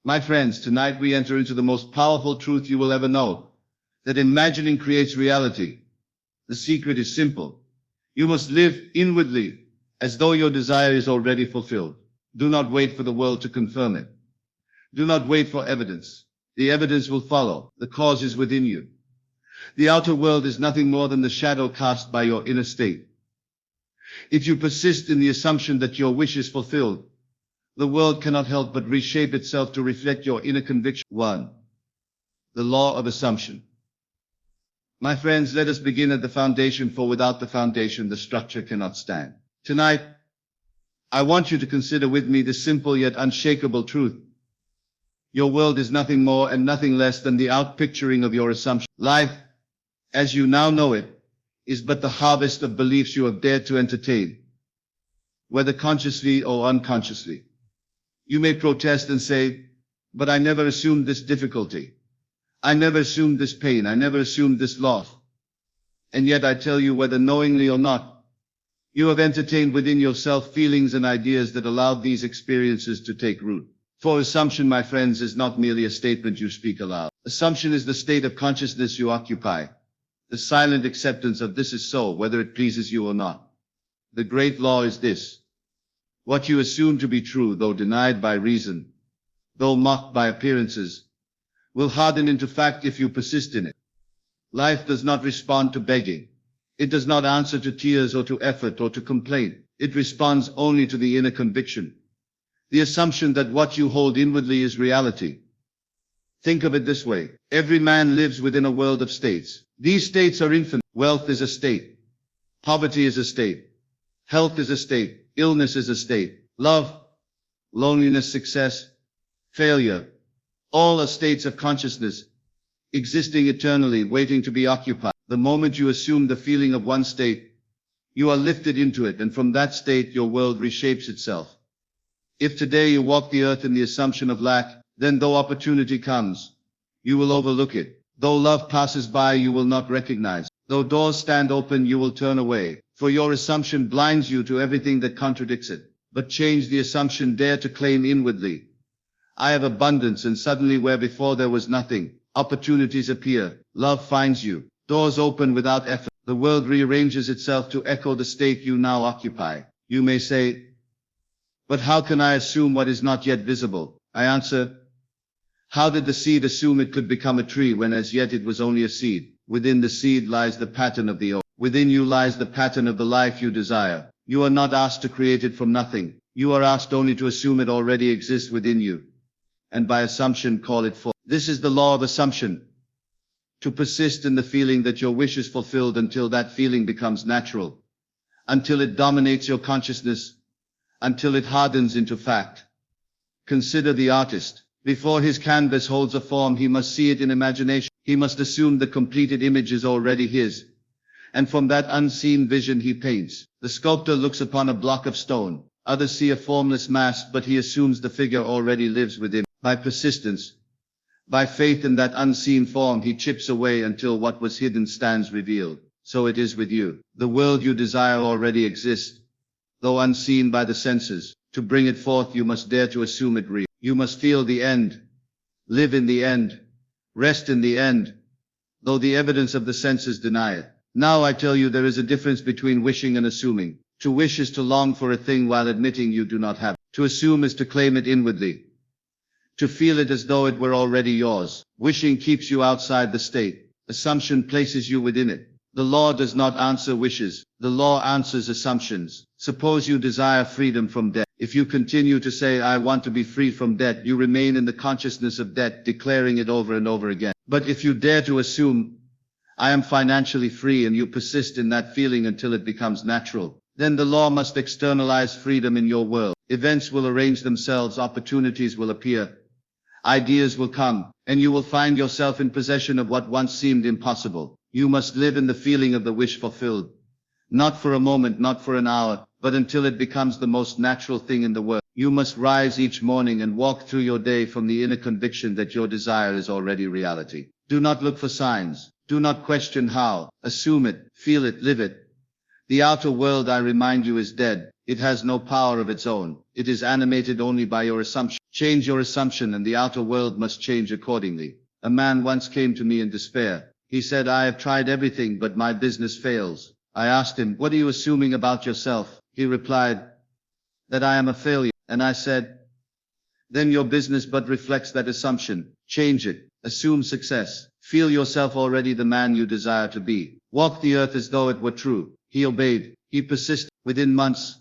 My friends, tonight we enter into the most powerful truth you will ever know, that imagining creates reality. The secret is simple. You must live inwardly, as though your desire is already fulfilled. Do not wait for the world to confirm it. Do not wait for evidence. The evidence will follow. The cause is within you. The outer world is nothing more than the shadow cast by your inner state. If you persist in the assumption that your wish is fulfilled, the world cannot help but reshape itself to reflect your inner conviction. 1. The law of assumption. My friends, let us begin at the foundation, for without the foundation, the structure cannot stand. Tonight, I want you to consider with me this simple yet unshakable truth. Your world is nothing more and nothing less than the outpicturing of your assumption. Life, as you now know it, is but the harvest of beliefs you have dared to entertain, whether consciously or unconsciously. You may protest and say, but I never assumed this difficulty. I never assumed this pain. I never assumed this loss. And yet I tell you, whether knowingly or not, you have entertained within yourself feelings and ideas that allowed these experiences to take root. For assumption, my friends, is not merely a statement you speak aloud. Assumption is the state of consciousness you occupy, the silent acceptance of this is so, whether it pleases you or not. The great law is this: what you assume to be true, though denied by reason, though mocked by appearances, will harden into fact if you persist in it. Life does not respond to begging. It does not answer to tears or to effort or to complaint. It responds only to the inner conviction, the assumption that what you hold inwardly is reality. Think of it this way. Every man lives within a world of states. These states are infinite. Wealth is a state. Poverty is a state. Health is a state. Illness is a state. Love, loneliness, success, failure, all are states of consciousness, existing eternally, waiting to be occupied. The moment you assume the feeling of one state, you are lifted into it, and from that state your world reshapes itself. If today you walk the earth in the assumption of lack, then though opportunity comes, you will overlook it. Though love passes by, you will not recognize. Though doors stand open, you will turn away, for your assumption blinds you to everything that contradicts it. But change the assumption, dare to claim inwardly, I have abundance, and suddenly where before there was nothing, opportunities appear, love finds you, doors open without effort, the world rearranges itself to echo the state you now occupy. You may say, but how can I assume what is not yet visible? I answer, how did the seed assume it could become a tree when as yet it was only a seed? Within the seed lies the pattern of the oak. Within you lies the pattern of the life you desire. You are not asked to create it from nothing. You are asked only to assume it already exists within you, and by assumption call it forth. This is the law of assumption. To persist in the feeling that your wish is fulfilled until that feeling becomes natural, until it dominates your consciousness, until it hardens into fact. Consider the artist. Before his canvas holds a form, he must see it in imagination. He must assume the completed image is already his, and from that unseen vision he paints. The sculptor looks upon a block of stone. Others see a formless mass, but he assumes the figure already lives within. By persistence, by faith in that unseen form, he chips away until what was hidden stands revealed. So it is with you. The world you desire already exists, though unseen by the senses. To bring it forth, you must dare to assume it real. You must feel the end, live in the end, rest in the end, though the evidence of the senses deny it. Now I tell you, there is a difference between wishing and assuming. To wish is to long for a thing while admitting you do not have it. To assume is to claim it inwardly, to feel it as though it were already yours. Wishing keeps you outside the state. Assumption places you within it. The law does not answer wishes. The law answers assumptions. Suppose you desire freedom from debt. If you continue to say, I want to be free from debt, you remain in the consciousness of debt, declaring it over and over again. But if you dare to assume, I am financially free, and you persist in that feeling until it becomes natural, then the law must externalize freedom in your world. Events will arrange themselves, opportunities will appear, ideas will come, and you will find yourself in possession of what once seemed impossible. You must live in the feeling of the wish fulfilled. Not for a moment, not for an hour, but until it becomes the most natural thing in the world. You must rise each morning and walk through your day from the inner conviction that your desire is already reality. Do not look for signs. Do not question how. Assume it, feel it, live it. The outer world, I remind you, is dead. It has no power of its own. It is animated only by your assumption. Change your assumption and the outer world must change accordingly. A man once came to me in despair. He said, I have tried everything but my business fails. I asked him, what are you assuming about yourself? He replied, that I am a failure. And I said, then your business but reflects that assumption. Change it. Assume success. Feel yourself already the man you desire to be. Walk the earth as though it were true. He obeyed. He persisted. Within months,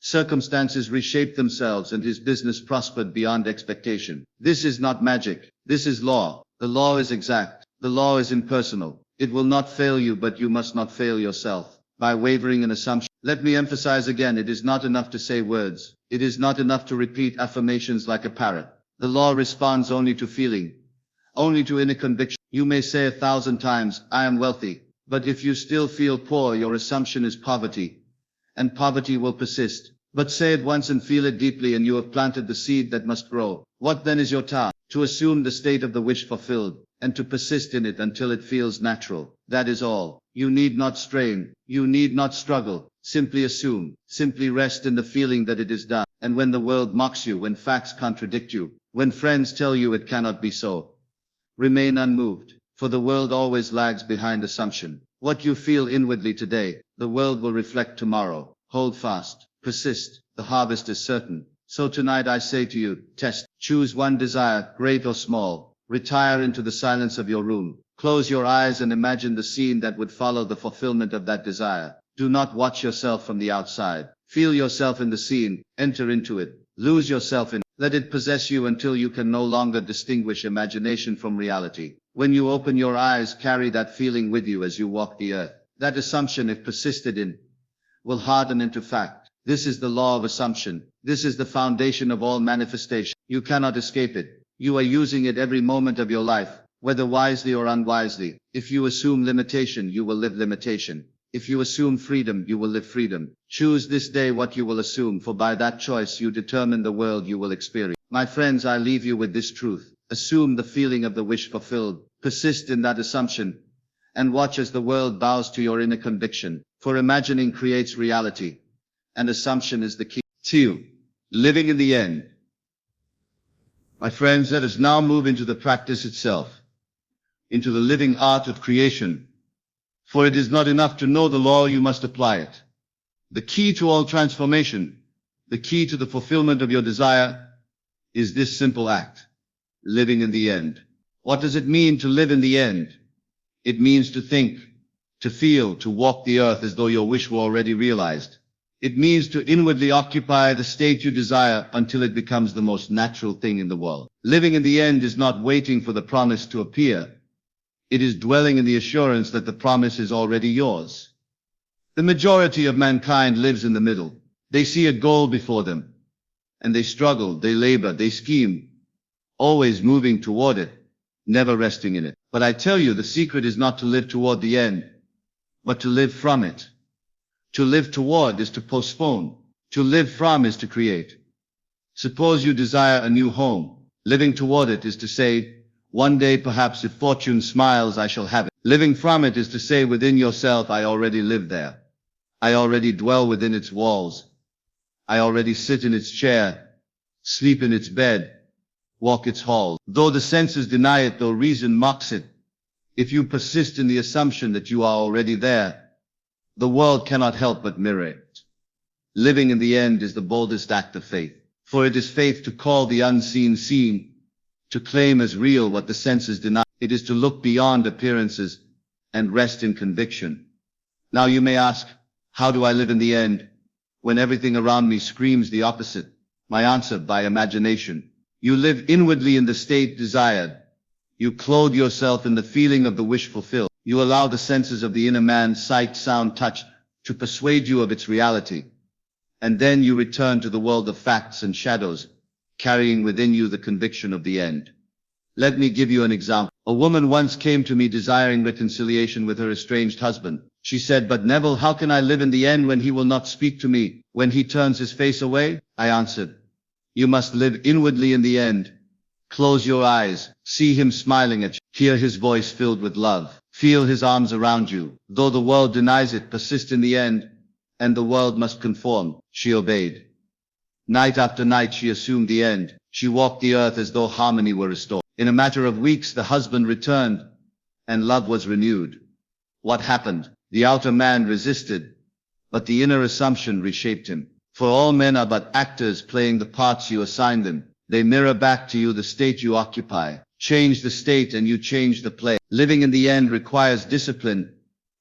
circumstances reshaped themselves and his business prospered beyond expectation. This is not magic. This is law. The law is exact. The law is impersonal. It will not fail you, but you must not fail yourself by wavering in assumption. Let me emphasize again, it is not enough to say words. It is not enough to repeat affirmations like a parrot. The law responds only to feeling, only to inner conviction. You may say 1,000 times, I am wealthy, but if you still feel poor, your assumption is poverty, and poverty will persist. But say it once and feel it deeply, and you have planted the seed that must grow. What then is your task? To assume the state of the wish fulfilled, and to persist in it until it feels natural. That is all. You need not strain. You need not struggle. Simply assume. Simply rest in the feeling that it is done. And when the world mocks you, when facts contradict you, when friends tell you it cannot be so, remain unmoved. For the world always lags behind assumption. What you feel inwardly today, the world will reflect tomorrow. Hold fast. Persist. The harvest is certain. So tonight I say to you, test. Choose one desire, great or small. Retire into the silence of your room. Close your eyes and imagine the scene that would follow the fulfillment of that desire. Do not watch yourself from the outside. Feel yourself in the scene. Enter into it. Lose yourself in it. Let it possess you until you can no longer distinguish imagination from reality. When you open your eyes, carry that feeling with you as you walk the earth. That assumption, if persisted in, will harden into fact. This is the law of assumption. This is the foundation of all manifestation. You cannot escape it. You are using it every moment of your life, whether wisely or unwisely. If you assume limitation, you will live limitation. If you assume freedom, you will live freedom. Choose this day what you will assume, for by that choice you determine the world you will experience. My friends, I leave you with this truth. Assume the feeling of the wish fulfilled. Persist in that assumption, and watch as the world bows to your inner conviction. For imagining creates reality, and assumption is the key. 2. Living in the end. My friends, let us now move into the practice itself, into the living art of creation. For it is not enough to know the law, you must apply it. The key to all transformation, the key to the fulfillment of your desire, is this simple act, living in the end. What does it mean to live in the end? It means to think, to feel, to walk the earth as though your wish were already realized. It means to inwardly occupy the state you desire until it becomes the most natural thing in the world. Living in the end is not waiting for the promise to appear. It is dwelling in the assurance that the promise is already yours. The majority of mankind lives in the middle. They see a goal before them, and they struggle, they labor, they scheme, always moving toward it, never resting in it. But I tell you, the secret is not to live toward the end, but to live from it. To live toward is to postpone. To live from is to create. Suppose you desire a new home. Living toward it is to say, one day perhaps if fortune smiles I shall have it. Living from it is to say within yourself, I already live there. I already dwell within its walls. I already sit in its chair, sleep in its bed, walk its halls. Though the senses deny it, though reason mocks it, if you persist in the assumption that you are already there, the world cannot help but mirror it. Living in the end is the boldest act of faith, for it is faith to call the unseen seen, to claim as real what the senses deny. It is to look beyond appearances and rest in conviction. Now you may ask, how do I live in the end when everything around me screams the opposite? My answer, by imagination. You live inwardly in the state desired. You clothe yourself in the feeling of the wish fulfilled. You allow the senses of the inner man, sight, sound, touch, to persuade you of its reality. And then you return to the world of facts and shadows, carrying within you the conviction of the end. Let me give you an example. A woman once came to me desiring reconciliation with her estranged husband. She said, but Neville, how can I live in the end when he will not speak to me, when he turns his face away? I answered, you must live inwardly in the end. Close your eyes, see him smiling at you, hear his voice filled with love, feel his arms around you. Though the world denies it, persist in the end, and the world must conform. She obeyed. Night after night she assumed the end. She walked the earth as though harmony were restored. In a matter of weeks, the husband returned, and love was renewed. What happened? The outer man resisted, but the inner assumption reshaped him. For all men are but actors playing the parts you assign them. They mirror back to you the state you occupy. Change the state and you change the play. Living in the end requires discipline,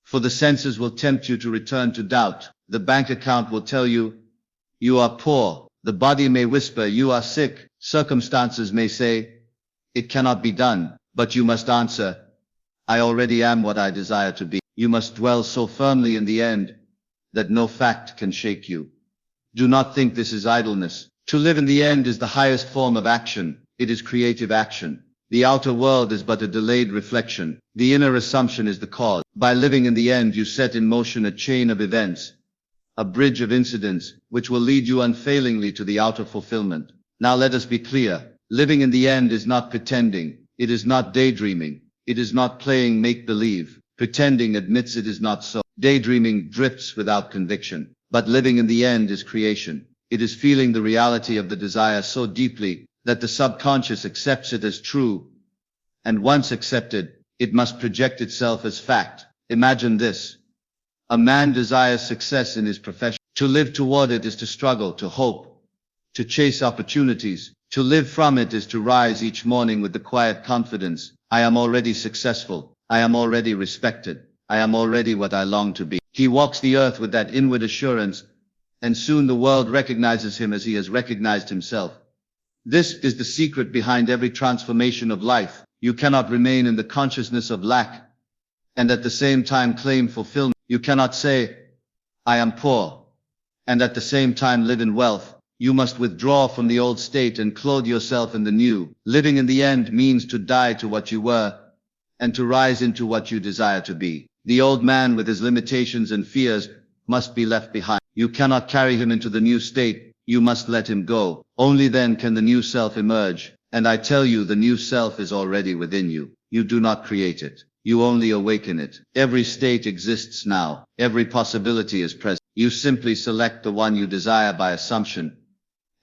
for the senses will tempt you to return to doubt. The bank account will tell you, you are poor. The body may whisper, you are sick. Circumstances may say, it cannot be done. But you must answer, I already am what I desire to be. You must dwell so firmly in the end that no fact can shake you. Do not think this is idleness. To live in the end is the highest form of action. It is creative action. The outer world is but a delayed reflection. The inner assumption is the cause. By living in the end, you set in motion a chain of events, a bridge of incidents, which will lead you unfailingly to the outer fulfillment. Now let us be clear. Living in the end is not pretending. It is not daydreaming. It is not playing make-believe. Pretending admits it is not so. Daydreaming drifts without conviction. But living in the end is creation. It is feeling the reality of the desire so deeply that the subconscious accepts it as true. And once accepted, it must project itself as fact. Imagine this. A man desires success in his profession. To live toward it is to struggle, to hope, to chase opportunities. To live from it is to rise each morning with the quiet confidence. I am already successful. I am already respected. I am already what I long to be. He walks the earth with that inward assurance, and soon the world recognizes him as he has recognized himself. This is the secret behind every transformation of life. You cannot remain in the consciousness of lack and at the same time claim fulfillment. You cannot say, I am poor, and at the same time live in wealth. You must withdraw from the old state and clothe yourself in the new. Living in the end means to die to what you were and to rise into what you desire to be. The old man with his limitations and fears must be left behind. You cannot carry him into the new state. You must let him go. Only then can the new self emerge. And I tell you, the new self is already within you. You do not create it. You only awaken it. Every state exists now. Every possibility is present. You simply select the one you desire by assumption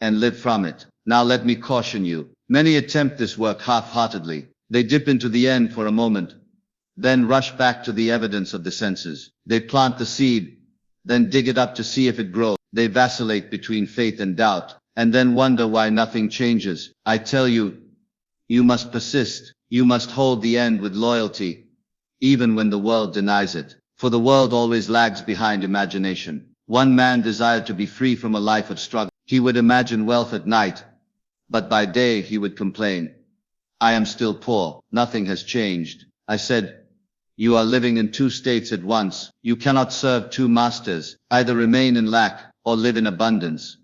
and live from it. Now let me caution you. Many attempt this work half-heartedly. They dip into the end for a moment, then rush back to the evidence of the senses. They plant the seed, then dig it up to see if it grows. They vacillate between faith and doubt, and then wonder why nothing changes. I tell you, you must persist. You must hold the end with loyalty, even when the world denies it. For the world always lags behind imagination. One man desired to be free from a life of struggle. He would imagine wealth at night, but by day he would complain, I am still poor. Nothing has changed. I said, you are living in two states at once. You cannot serve two masters. Either remain in lack or live in abundance.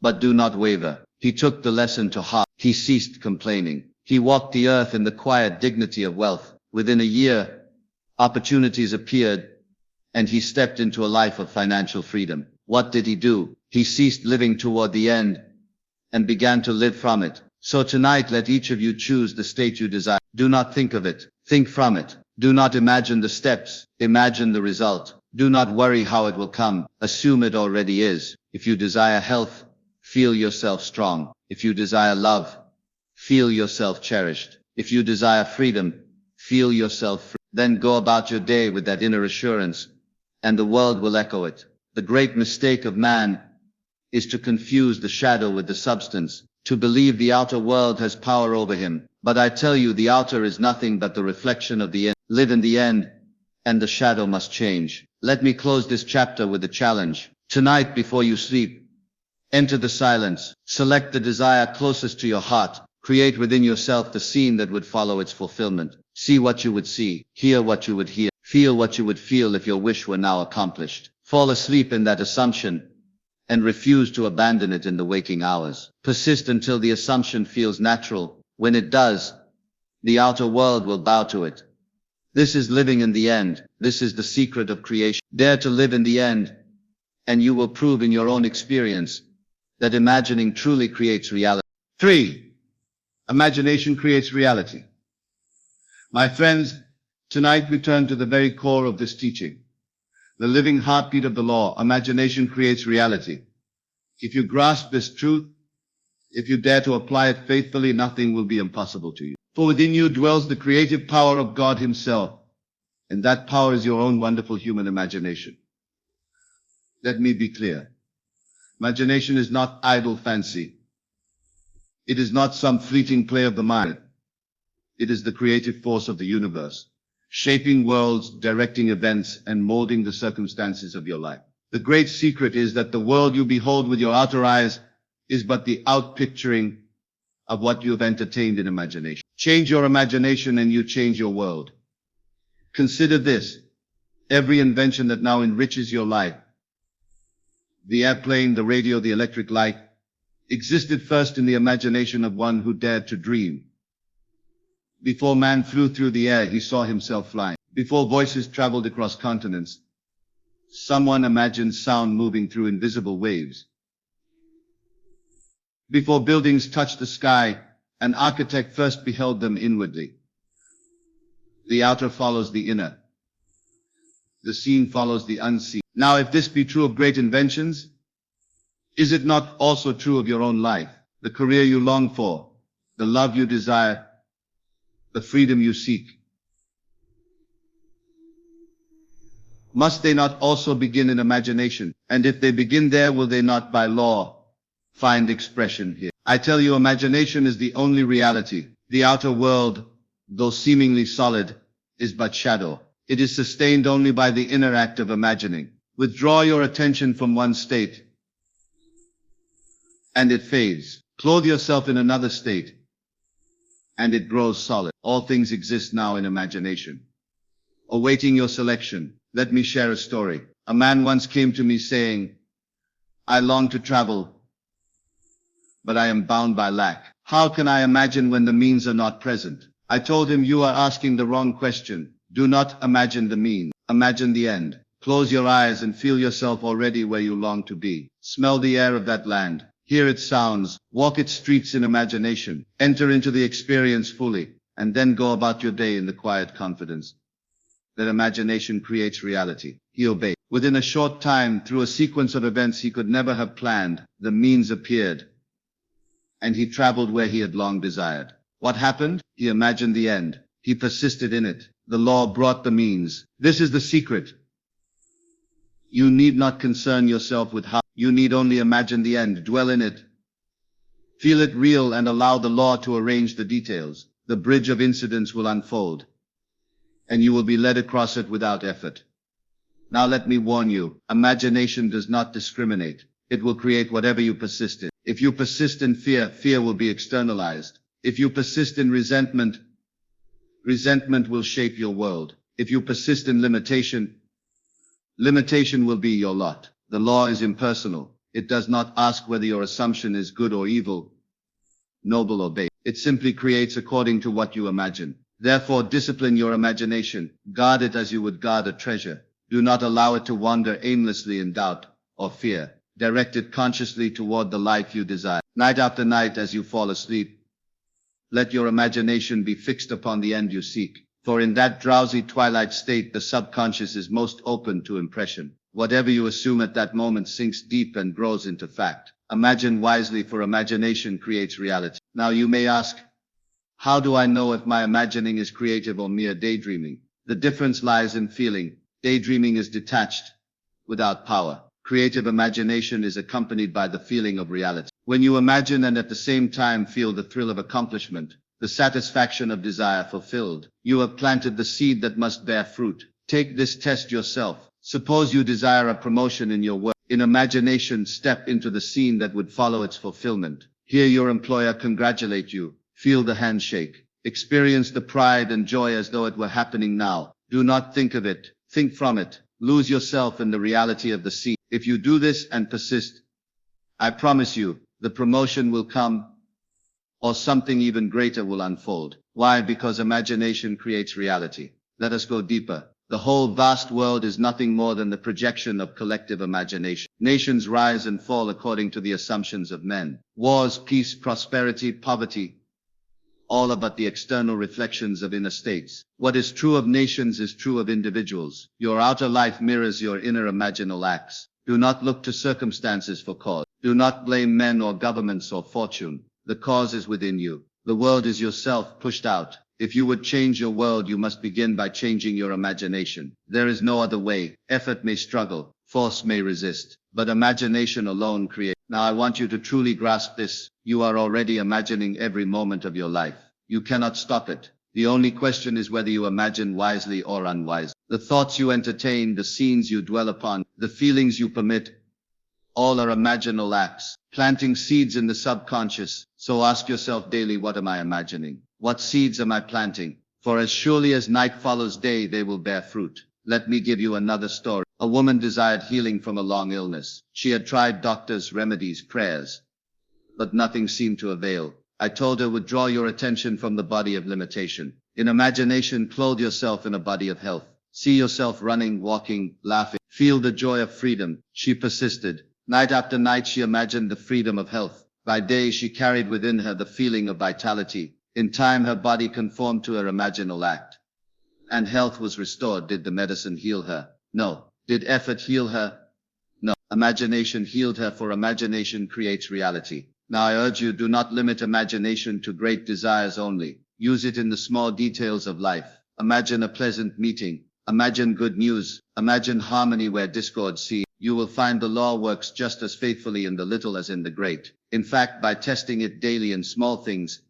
But do not waver. He took the lesson to heart. He ceased complaining. He walked the earth in the quiet dignity of wealth. Within a year, opportunities appeared, and he stepped into a life of financial freedom. What did he do? He ceased living toward the end and began to live from it. So tonight let each of you choose the state you desire. Do not think of it. Think from it. Do not imagine the steps. Imagine the result. Do not worry how it will come. Assume it already is. If you desire health, feel yourself strong. If you desire love, feel yourself cherished. If you desire freedom, feel yourself free. Then go about your day with that inner assurance, and the world will echo it. The great mistake of man is to confuse the shadow with the substance, to believe the outer world has power over him. But I tell you, the outer is nothing but the reflection of the end. Live in the end, and the shadow must change. Let me close this chapter with a challenge. Tonight, before you sleep, enter the silence. Select the desire closest to your heart. Create within yourself the scene that would follow its fulfillment. See what you would see, hear what you would hear, feel what you would feel if your wish were now accomplished. Fall asleep in that assumption, and refuse to abandon it in the waking hours. Persist until the assumption feels natural. When it does, the outer world will bow to it. This is living in the end. This is the secret of creation. Dare to live in the end, and you will prove in your own experience that imagining truly creates reality. 3. Imagination creates reality. My friends, tonight we turn to the very core of this teaching. The living heartbeat of the law. Imagination creates reality. If you grasp this truth, If you dare to apply it faithfully, nothing will be impossible to you. For within you dwells the creative power of God Himself, and that power is your own wonderful human imagination. Let me be clear. Imagination is not idle fancy. It is not some fleeting play of the mind. It is the creative force of the universe, shaping worlds, directing events, and molding the circumstances of your life. The great secret is that the world you behold with your outer eyes is but the outpicturing of what you have entertained in imagination. Change your imagination and you change your world. Consider this. Every invention that now enriches your life, the airplane, the radio, the electric light, existed first in the imagination of one who dared to dream. Before man flew through the air, he saw himself flying. Before voices traveled across continents, someone imagined sound moving through invisible waves. Before buildings touched the sky, an architect first beheld them inwardly. The outer follows the inner. The seen follows the unseen. Now, if this be true of great inventions, is it not also true of your own life? The career you long for, the love you desire, the freedom you seek. Must they not also begin in imagination? And if they begin there, will they not by law find expression here? I tell you, imagination is the only reality. The outer world, though seemingly solid, is but shadow. It is sustained only by the inner act of imagining. Withdraw your attention from one state, and it fades. Clothe yourself in another state, and it grows solid. All things exist now in imagination. Awaiting your selection, let me share a story. A man once came to me saying, I long to travel, but I am bound by lack. How can I imagine when the means are not present? I told him, you are asking the wrong question. Do not imagine the means. Imagine the end. Close your eyes and feel yourself already where you long to be. Smell the air of that land. Hear its sounds. Walk its streets in imagination. Enter into the experience fully, and then go about your day in the quiet confidence that imagination creates reality. He obeyed. Within a short time, through a sequence of events he could never have planned, the means appeared, and he traveled where he had long desired. What happened? He imagined the end. He persisted in it. The law brought the means. This is the secret. You need not concern yourself with how. You need only imagine the end, dwell in it, feel it real, and allow the law to arrange the details. The bridge of incidents will unfold, and you will be led across it without effort. Now let me warn you, imagination does not discriminate. It will create whatever you persist in. If you persist in fear, fear will be externalized. If you persist in resentment, resentment will shape your world. If you persist in limitation, limitation will be your lot. The law is impersonal. It does not ask whether your assumption is good or evil, noble or base. It simply creates according to what you imagine. Therefore, discipline your imagination. Guard it as you would guard a treasure. Do not allow it to wander aimlessly in doubt or fear. Direct it consciously toward the life you desire. Night after night as you fall asleep, let your imagination be fixed upon the end you seek. For in that drowsy twilight state, the subconscious is most open to impression. Whatever you assume at that moment sinks deep and grows into fact. Imagine wisely, for imagination creates reality. Now you may ask, how do I know if my imagining is creative or mere daydreaming? The difference lies in feeling. Daydreaming is detached, without power. Creative imagination is accompanied by the feeling of reality. When you imagine and at the same time feel the thrill of accomplishment, the satisfaction of desire fulfilled, you have planted the seed that must bear fruit. Take this test yourself. Suppose you desire a promotion in your work. In imagination, step into the scene that would follow its fulfillment. Hear your employer congratulate you. Feel the handshake. Experience the pride and joy as though it were happening now. Do not think of it. Think from it. Lose yourself in the reality of the scene. If you do this and persist, I promise you, the promotion will come, or something even greater will unfold. Why? Because imagination creates reality. Let us go deeper. The whole vast world is nothing more than the projection of collective imagination. Nations rise and fall according to the assumptions of men. Wars, peace, prosperity, poverty, all are but the external reflections of inner states. What is true of nations is true of individuals. Your outer life mirrors your inner imaginal acts. Do not look to circumstances for cause. Do not blame men or governments or fortune. The cause is within you. The world is yourself pushed out. If you would change your world, you must begin by changing your imagination. There is no other way. Effort may struggle, force may resist, but imagination alone creates. Now I want you to truly grasp this. You are already imagining every moment of your life. You cannot stop it. The only question is whether you imagine wisely or unwisely. The thoughts you entertain, the scenes you dwell upon, the feelings you permit, all are imaginal acts, planting seeds in the subconscious. So ask yourself daily, what am I imagining? What seeds am I planting? For as surely as night follows day, they will bear fruit. Let me give you another story. A woman desired healing from a long illness. She had tried doctors, remedies, prayers, but nothing seemed to avail. I told her, withdraw your attention from the body of limitation. In imagination, clothe yourself in a body of health. See yourself running, walking, laughing. Feel the joy of freedom. She persisted. Night after night, she imagined the freedom of health. By day, she carried within her the feeling of vitality. In time, her body conformed to her imaginal act, and health was restored. Did the medicine heal her? No. Did effort heal her? No. Imagination healed her, for imagination creates reality. Now I urge you, do not limit imagination to great desires only. Use it in the small details of life. Imagine a pleasant meeting. Imagine good news. Imagine harmony where discord seems. You will find the law works just as faithfully in the little as in the great. In fact, by testing it daily in small things,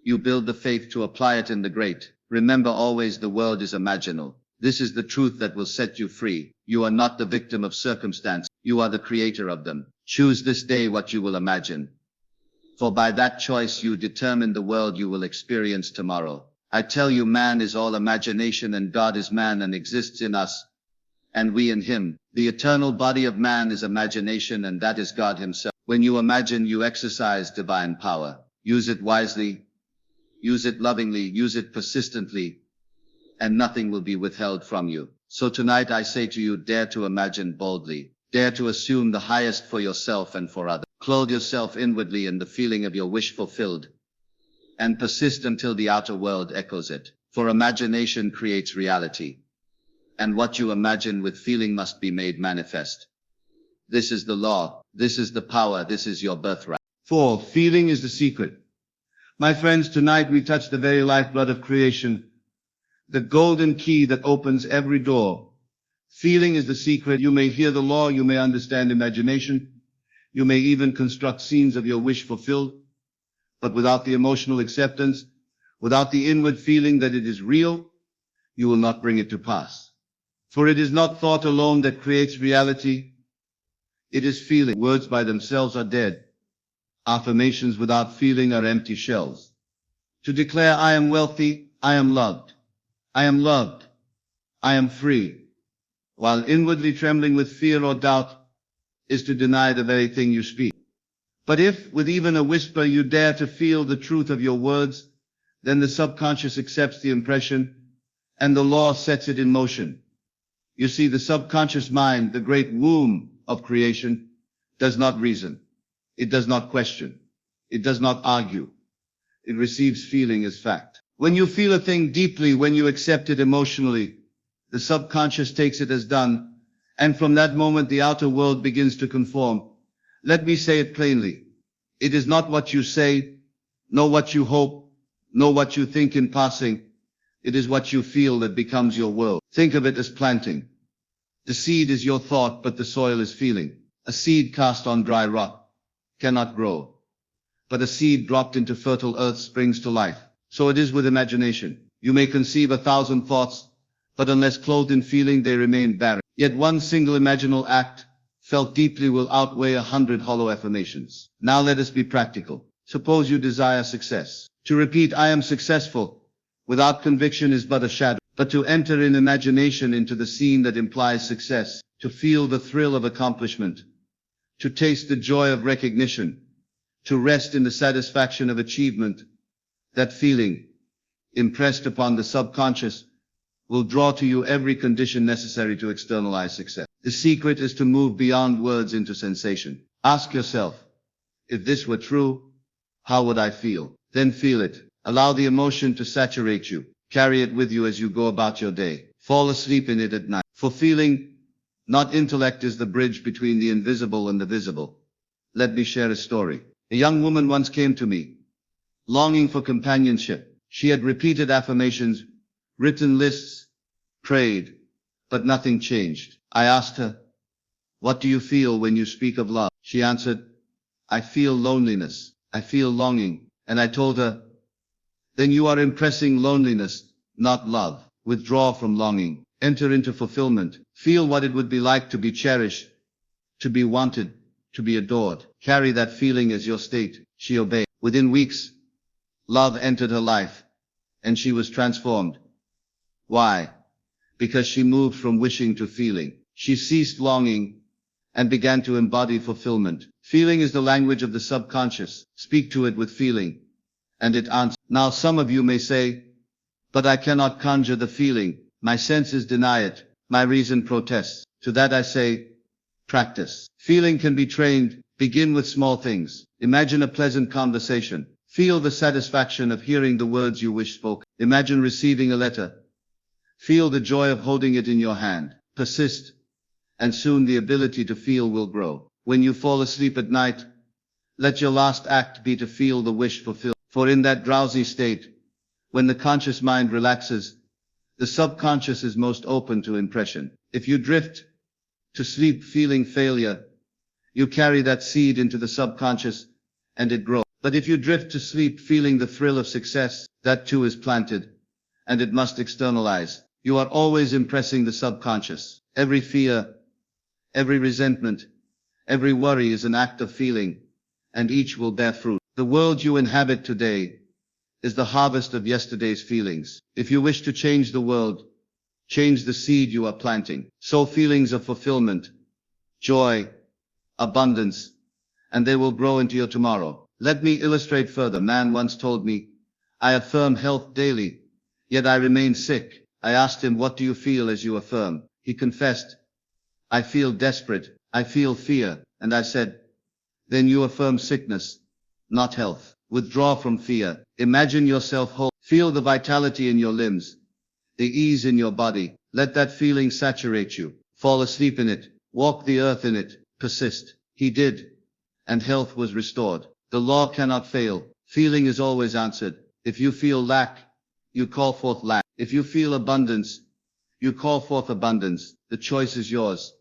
you build the faith to apply it in the great. Remember always, the world is imaginal. This is the truth that will set you free. You are not the victim of circumstance. You are the creator of them. Choose this day what you will imagine, for by that choice you determine the world you will experience tomorrow. I tell you, man is all imagination and God is man and exists in us, and we in him. The eternal body of man is imagination, and that is God himself. When you imagine, you exercise divine power. Use it wisely. Use it lovingly, use it persistently, and nothing will be withheld from you. So tonight I say to you, dare to imagine boldly. Dare to assume the highest for yourself and for others. Clothe yourself inwardly in the feeling of your wish fulfilled, and persist until the outer world echoes it. For imagination creates reality, and what you imagine with feeling must be made manifest. This is the law. This is the power. This is your birthright. 4. Feeling is the secret. My friends, tonight we touch the very lifeblood of creation, the golden key that opens every door. Feeling is the secret. You may hear the law, you may understand imagination, you may even construct scenes of your wish fulfilled, but without the emotional acceptance, without the inward feeling that it is real, you will not bring it to pass. For it is not thought alone that creates reality, it is feeling. Words by themselves are dead. Affirmations without feeling are empty shells. To declare, I am wealthy, I am loved, I am loved, I am free, while inwardly trembling with fear or doubt, is to deny the very thing you speak. But if, with even a whisper, you dare to feel the truth of your words, then the subconscious accepts the impression, and the law sets it in motion. You see, the subconscious mind, the great womb of creation, does not reason. It does not question. It does not argue. It receives feeling as fact. When you feel a thing deeply, when you accept it emotionally, the subconscious takes it as done, and from that moment the outer world begins to conform. Let me say it plainly. It is not what you say, nor what you hope, nor what you think in passing. It is what you feel that becomes your world. Think of it as planting. The seed is your thought, but the soil is feeling. A seed cast on dry rock cannot grow, but a seed dropped into fertile earth springs to life. So it is with imagination. You may conceive 1,000 thoughts, but unless clothed in feeling, they remain barren. Yet one single imaginal act, felt deeply, will outweigh 100 hollow affirmations. Now let us be practical. Suppose you desire success. To repeat, I am successful, without conviction is but a shadow. But to enter in imagination into the scene that implies success, to feel the thrill of accomplishment, to taste the joy of recognition, to rest in the satisfaction of achievement, that feeling, impressed upon the subconscious, will draw to you every condition necessary to externalize success. The secret is to move beyond words into sensation. Ask yourself, if this were true, how would I feel? Then feel it. Allow the emotion to saturate you. Carry it with you as you go about your day. Fall asleep in it at night. For feeling, not intellect, is the bridge between the invisible and the visible. Let me share a story. A young woman once came to me, longing for companionship. She had repeated affirmations, written lists, prayed, but nothing changed. I asked her, "What do you feel when you speak of love?" She answered, "I feel loneliness. I feel longing." And I told her, "Then you are impressing loneliness, not love. Withdraw from longing. Enter into fulfillment. Feel what it would be like to be cherished, to be wanted, to be adored. Carry that feeling as your state." She obeyed. Within weeks, love entered her life, and she was transformed. Why? Because she moved from wishing to feeling. She ceased longing and began to embody fulfillment. Feeling is the language of the subconscious. Speak to it with feeling, and it answers. Now some of you may say, "But I cannot conjure the feeling. My senses deny it. My reason protests." To that I say, practice. Feeling can be trained. Begin with small things. Imagine a pleasant conversation. Feel the satisfaction of hearing the words you wish spoken. Imagine receiving a letter. Feel the joy of holding it in your hand. Persist, and soon the ability to feel will grow. When you fall asleep at night, let your last act be to feel the wish fulfilled. For in that drowsy state, when the conscious mind relaxes, the subconscious is most open to impression. If you drift to sleep feeling failure, you carry that seed into the subconscious, and it grows. But if you drift to sleep feeling the thrill of success, that too is planted, and it must externalize. You are always impressing the subconscious. Every fear, every resentment, every worry is an act of feeling, and each will bear fruit. The world you inhabit today is the harvest of yesterday's feelings. If you wish to change the world, change the seed you are planting. Sow feelings of fulfillment, joy, abundance, and they will grow into your tomorrow. Let me illustrate further. Man once told me, "I affirm health daily, yet I remain sick." I asked him, "What do you feel as you affirm?" He confessed, "I feel desperate, I feel fear." And I said, "Then you affirm sickness, not health." Withdraw from fear. Imagine yourself whole. Feel the vitality in your limbs, the ease in your body. Let that feeling saturate you. Fall asleep in it. Walk the earth in it. Persist. He did, and health was restored. The law cannot fail. Feeling is always answered. If you feel lack, you call forth lack. If you feel abundance, you call forth abundance. The choice is yours.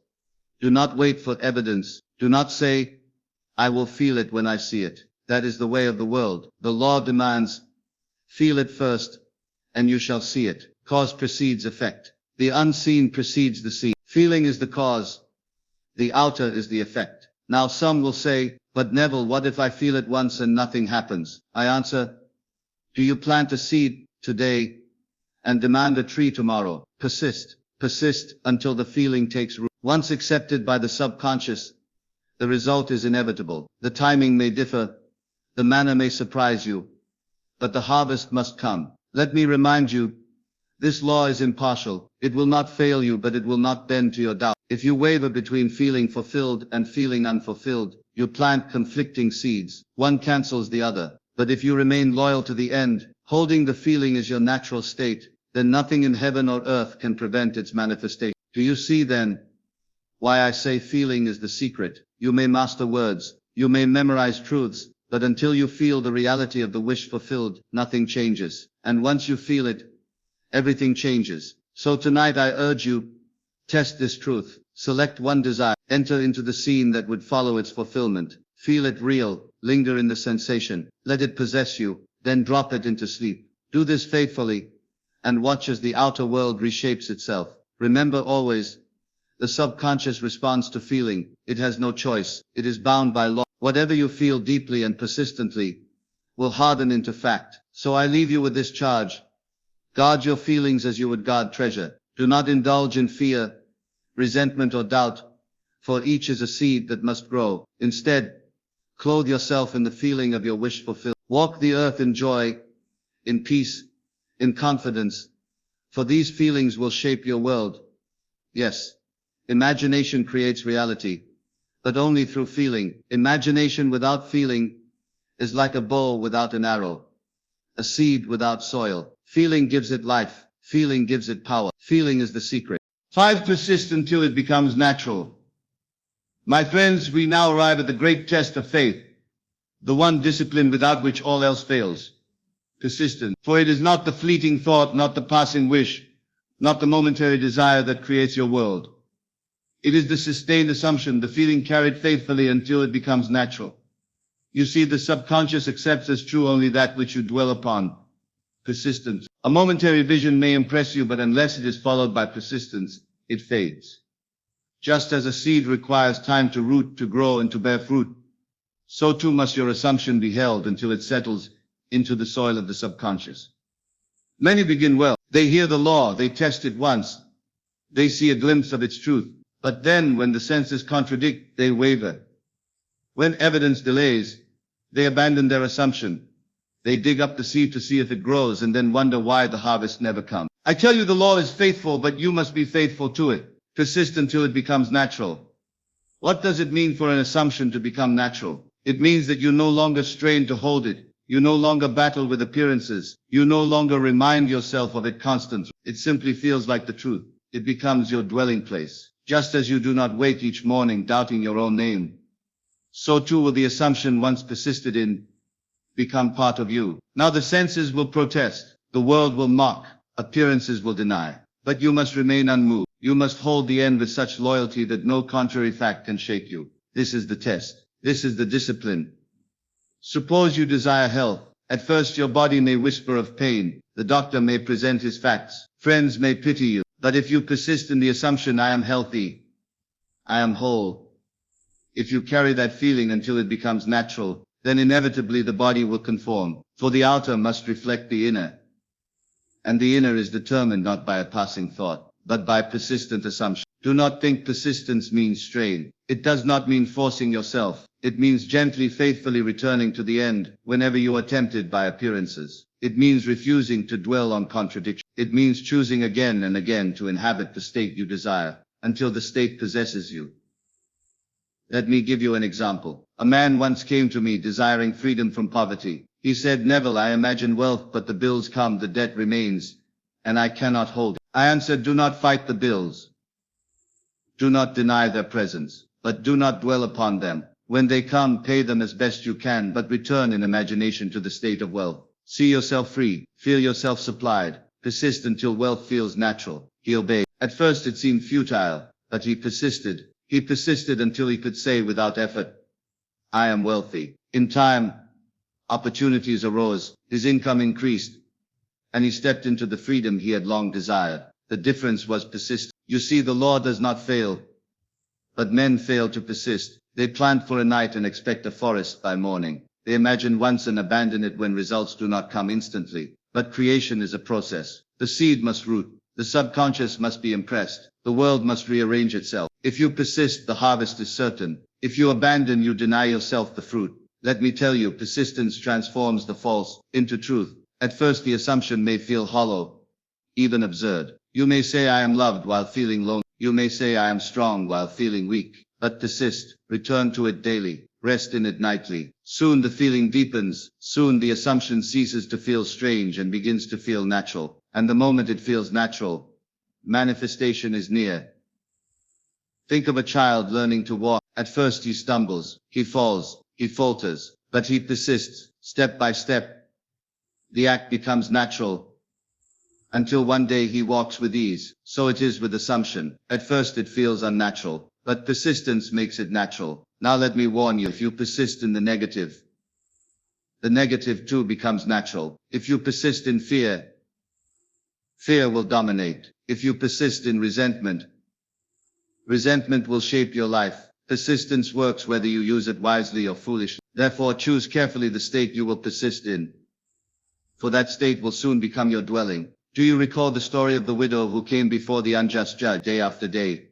Do not wait for evidence. Do not say, "I will feel it when I see it." That is the way of the world. The law demands, feel it first, and you shall see it. Cause precedes effect. The unseen precedes the seen. Feeling is the cause. The outer is the effect. Now some will say, "But Neville, what if I feel it once and nothing happens?" I answer, do you plant a seed today and demand a tree tomorrow? Persist. Persist until the feeling takes root. Once accepted by the subconscious, the result is inevitable. The timing may differ, the manner may surprise you, but the harvest must come. Let me remind you, this law is impartial. It will not fail you, but it will not bend to your doubt. If you waver between feeling fulfilled and feeling unfulfilled, you plant conflicting seeds. One cancels the other. But if you remain loyal to the end, holding the feeling as your natural state, then nothing in heaven or earth can prevent its manifestation. Do you see then why I say feeling is the secret? You may master words, you may memorize truths, but until you feel the reality of the wish fulfilled, nothing changes. And once you feel it, everything changes. So tonight I urge you, test this truth. Select one desire. Enter into the scene that would follow its fulfillment. Feel it real. Linger in the sensation. Let it possess you. Then drop it into sleep. Do this faithfully, and watch as the outer world reshapes itself. Remember always, the subconscious responds to feeling. It has no choice. It is bound by law. Whatever you feel deeply and persistently will harden into fact. So I leave you with this charge. Guard your feelings as you would guard treasure. Do not indulge in fear, resentment or doubt, for each is a seed that must grow. Instead, clothe yourself in the feeling of your wish fulfilled. Walk the earth in joy, in peace, in confidence, for these feelings will shape your world. Yes, imagination creates reality, but only through feeling. Imagination without feeling is like a bow without an arrow, a seed without soil. Feeling gives it life. Feeling gives it power. Feeling is the secret. 5. Persist until it becomes natural. My friends, we now arrive at the great test of faith, the one discipline without which all else fails. Persistence. For it is not the fleeting thought, not the passing wish, not the momentary desire that creates your world. It is the sustained assumption, the feeling carried faithfully until it becomes natural. You see, the subconscious accepts as true only that which you dwell upon. Persistence. A momentary vision may impress you, but unless it is followed by persistence, it fades. Just as a seed requires time to root, to grow, and to bear fruit, so too must your assumption be held until it settles into the soil of the subconscious. Many begin well. They hear the law, they test it once, they see a glimpse of its truth. But then, when the senses contradict, they waver. When evidence delays, they abandon their assumption. They dig up the seed to see if it grows and then wonder why the harvest never comes. I tell you, the law is faithful, but you must be faithful to it. Persist until it becomes natural. What does it mean for an assumption to become natural? It means that you no longer strain to hold it. You no longer battle with appearances. You no longer remind yourself of it constantly. It simply feels like the truth. It becomes your dwelling place. Just as you do not wake each morning doubting your own name, so too will the assumption once persisted in become part of you. Now the senses will protest, the world will mock, appearances will deny, but you must remain unmoved. You must hold the end with such loyalty that no contrary fact can shake you. This is the test. This is the discipline. Suppose you desire health. At first your body may whisper of pain. The doctor may present his facts. Friends may pity you. But if you persist in the assumption, I am healthy, I am whole, if you carry that feeling until it becomes natural, then inevitably the body will conform, for the outer must reflect the inner. And the inner is determined not by a passing thought, but by persistent assumption. Do not think persistence means strain. It does not mean forcing yourself. It means gently, faithfully returning to the end whenever you are tempted by appearances. It means refusing to dwell on contradiction. It means choosing again and again to inhabit the state you desire, until the state possesses you. Let me give you an example. A man once came to me desiring freedom from poverty. He said, Neville, I imagine wealth, but the bills come, the debt remains, and I cannot hold it. I answered, do not fight the bills. Do not deny their presence, but do not dwell upon them. When they come, pay them as best you can, but return in imagination to the state of wealth. See yourself free, feel yourself supplied, persist until wealth feels natural. He obeyed. At first it seemed futile, but he persisted. He persisted until he could say without effort, I am wealthy. In time, opportunities arose, his income increased, and he stepped into the freedom he had long desired. The difference was persistence. You see, the law does not fail, but men fail to persist. They plant for a night and expect a forest by morning. They imagine once and abandon it when results do not come instantly. But creation is a process. The seed must root. The subconscious must be impressed. The world must rearrange itself. If you persist, the harvest is certain. If you abandon, you deny yourself the fruit. Let me tell you, persistence transforms the false into truth. At first the assumption may feel hollow, even absurd. You may say I am loved while feeling lonely. You may say I am strong while feeling weak. But persist, return to it daily, rest in it nightly. Soon the feeling deepens, soon the assumption ceases to feel strange and begins to feel natural. And the moment it feels natural, manifestation is near. Think of a child learning to walk. At first he stumbles, he falls, he falters, but he persists, step by step. The act becomes natural, until one day he walks with ease. So it is with assumption. At first it feels unnatural, but persistence makes it natural. Now let me warn you, if you persist in the negative too becomes natural. If you persist in fear, fear will dominate. If you persist in resentment, resentment will shape your life. Persistence works whether you use it wisely or foolishly. Therefore choose carefully the state you will persist in, for that state will soon become your dwelling. Do you recall the story of the widow who came before the unjust judge day after day?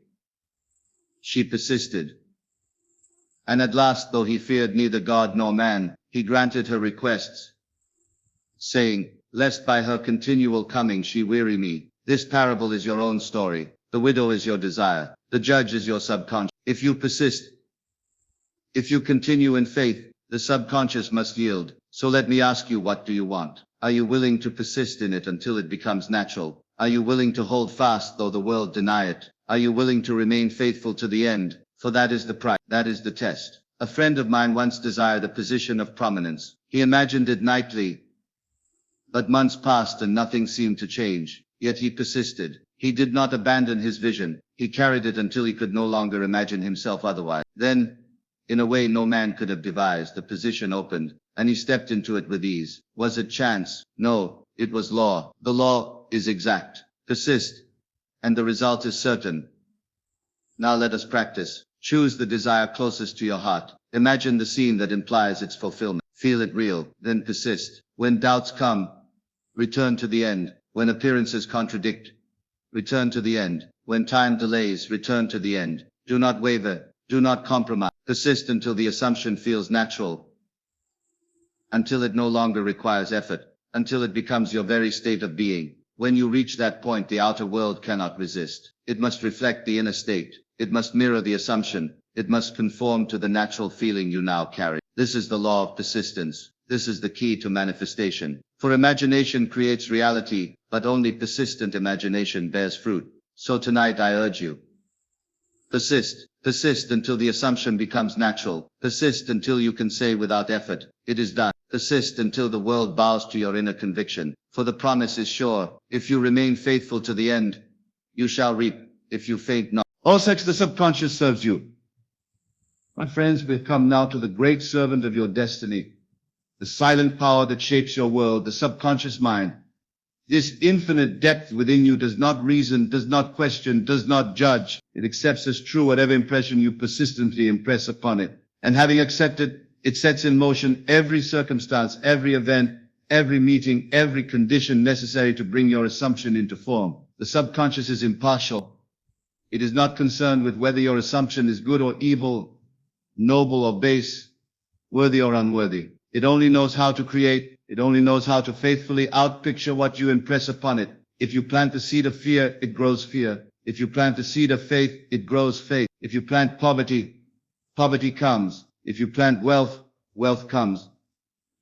She persisted. And at last, though he feared neither God nor man, he granted her requests, saying, lest by her continual coming she weary me. This parable is your own story. The widow is your desire. The judge is your subconscious. If you persist, if you continue in faith, the subconscious must yield. So let me ask you, what do you want? Are you willing to persist in it until it becomes natural? Are you willing to hold fast though the world deny it? Are you willing to remain faithful to the end, For that is the price, that is the test. A friend of mine once desired a position of prominence. He imagined it nightly, but months passed and nothing seemed to change. Yet he persisted. He did not abandon his vision. He carried it until he could no longer imagine himself otherwise. Then, in a way no man could have devised, the position opened, and he stepped into it with ease. Was it chance? No, it was law. The law is exact. Persist, and the result is certain. Now let us practice. Choose the desire closest to your heart. Imagine the scene that implies its fulfillment. Feel it real, then persist. When doubts come, return to the end. When appearances contradict, return to the end. When time delays, return to the end. Do not waver. Do not compromise. Persist until the assumption feels natural, until it no longer requires effort, until it becomes your very state of being. When you reach that point, the outer world cannot resist. It must reflect the inner state. It must mirror the assumption. It must conform to the natural feeling you now carry. This is the law of persistence. This is the key to manifestation. For imagination creates reality, but only persistent imagination bears fruit. So tonight I urge you, persist. Persist until the assumption becomes natural. Persist until you can say without effort, it is done. Persist until the world bows to your inner conviction. For the promise is sure. If you remain faithful to the end, you shall reap. If you faint not. All such the subconscious serves you. My friends, we come now to the great servant of your destiny, the silent power that shapes your world, the subconscious mind. This infinite depth within you does not reason, does not question, does not judge. It accepts as true whatever impression you persistently impress upon it. And having accepted, it sets in motion every circumstance, every event, every meeting, every condition necessary to bring your assumption into form. The subconscious is impartial. It is not concerned with whether your assumption is good or evil, noble or base, worthy or unworthy. It only knows how to create. It only knows how to faithfully outpicture what you impress upon it. If you plant the seed of fear, it grows fear. If you plant the seed of faith, it grows faith. If you plant poverty, poverty comes. If you plant wealth, wealth comes.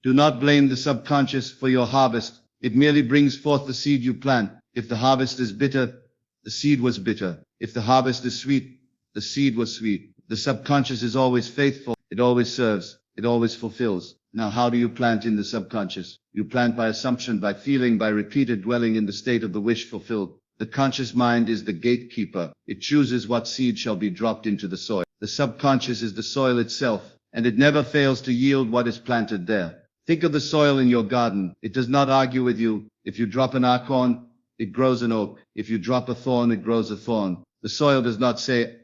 Do not blame the subconscious for your harvest. It merely brings forth the seed you plant. If the harvest is bitter, the seed was bitter. If the harvest is sweet, the seed was sweet. The subconscious is always faithful. It always serves. It always fulfills. Now, how do you plant in the subconscious? You plant by assumption, by feeling, by repeated dwelling in the state of the wish fulfilled. The conscious mind is the gatekeeper. It chooses what seed shall be dropped into the soil. The subconscious is the soil itself, and it never fails to yield what is planted there. Think of the soil in your garden. It does not argue with you. If you drop an acorn, it grows an oak. If you drop a thorn, it grows a thorn. The soil does not say,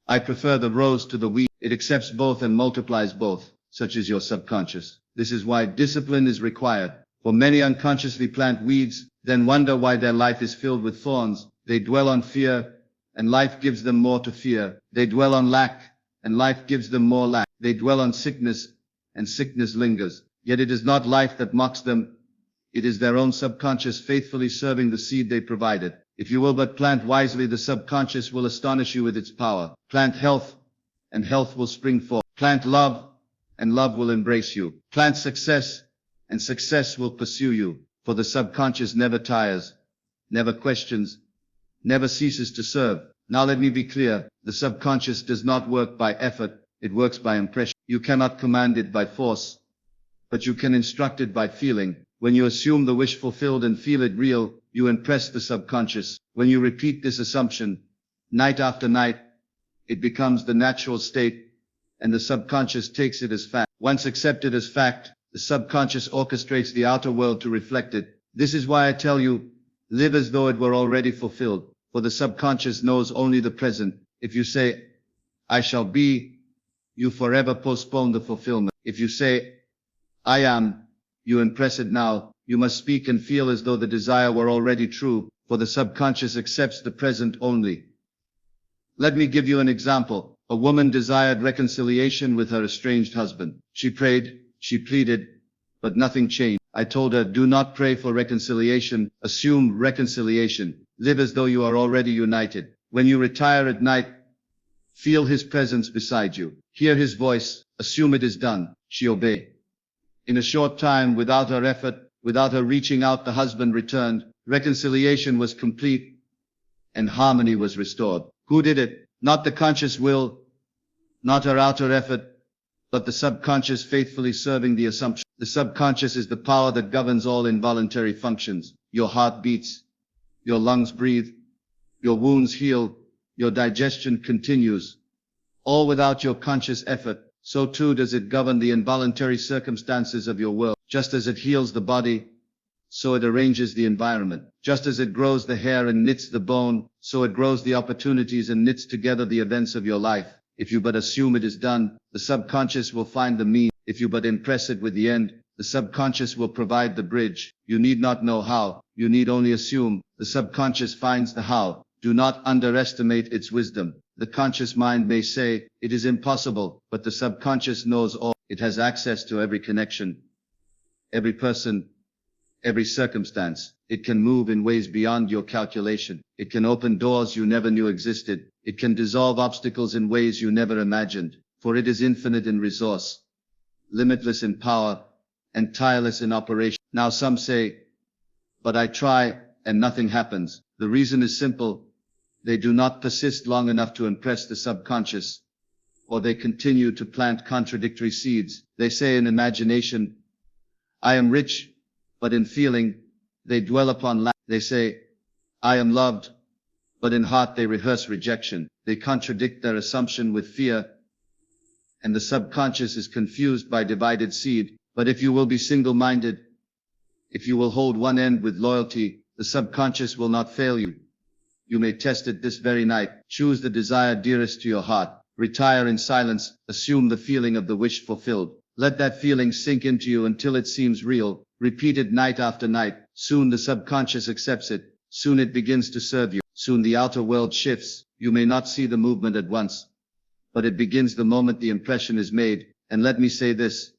I prefer the rose to the weed. It accepts both and multiplies both. Such is your subconscious. This is why discipline is required. For many unconsciously plant weeds, then wonder why their life is filled with thorns. They dwell on fear, and life gives them more to fear. They dwell on lack, and life gives them more lack. They dwell on sickness, and sickness lingers. Yet it is not life that mocks them. It is their own subconscious faithfully serving the seed they provided. If you will but plant wisely, the subconscious will astonish you with its power. Plant health, and health will spring forth. Plant love, and love will embrace you. Plant success, and success will pursue you. For the subconscious never tires, never questions, never ceases to serve. Now let me be clear. The subconscious does not work by effort. It works by impression. You cannot command it by force, but you can instruct it by feeling. When you assume the wish fulfilled and feel it real, you impress the subconscious. When you repeat this assumption, night after night, it becomes the natural state, and the subconscious takes it as fact. Once accepted as fact, the subconscious orchestrates the outer world to reflect it. This is why I tell you, live as though it were already fulfilled, for the subconscious knows only the present. If you say, I shall be, you forever postpone the fulfillment. If you say, I am, you impress it now. You must speak and feel as though the desire were already true, for the subconscious accepts the present only. Let me give you an example. A woman desired reconciliation with her estranged husband. She prayed, she pleaded, but nothing changed. I told her, do not pray for reconciliation, assume reconciliation. Live as though you are already united. When you retire at night, feel his presence beside you. Hear his voice, assume it is done. She obeyed. In a short time, without her effort, without her reaching out, the husband returned. Reconciliation was complete, and harmony was restored. Who did it? Not the conscious will, Not our outer effort, but the subconscious faithfully serving the assumption. The subconscious is the power that governs all involuntary functions. Your heart beats, your lungs breathe, your wounds heal, your digestion continues, all without your conscious effort. So too does it govern the involuntary circumstances of your world. Just as it heals the body, so it arranges the environment. Just as it grows the hair and knits the bone, so it grows the opportunities and knits together the events of your life. If you but assume it is done, the subconscious will find the means. If you but impress it with the end, the subconscious will provide the bridge. You need not know how, you need only assume. The subconscious finds the how. Do not underestimate its wisdom. The conscious mind may say, it is impossible, but the subconscious knows all. It has access to every connection, every person, every circumstance. It can move in ways beyond your calculation. It can open doors you never knew existed. It can dissolve obstacles in ways you never imagined, for it is infinite in resource, limitless in power, and tireless in operation. Now some say, but I try, and nothing happens. The reason is simple. They do not persist long enough to impress the subconscious, or they continue to plant contradictory seeds. They say in imagination, I am rich, but in feeling, they dwell upon lack. They say, I am loved, but in heart they rehearse rejection. They contradict their assumption with fear, and the subconscious is confused by divided seed. But if you will be single-minded, if you will hold one end with loyalty, the subconscious will not fail you. You may test it this very night. Choose the desire dearest to your heart. Retire in silence. Assume the feeling of the wish fulfilled. Let that feeling sink into you until it seems real. Repeat it night after night. Soon the subconscious accepts it. Soon it begins to serve you. Soon the outer world shifts. You may not see the movement at once, but it begins the moment the impression is made. And let me say this.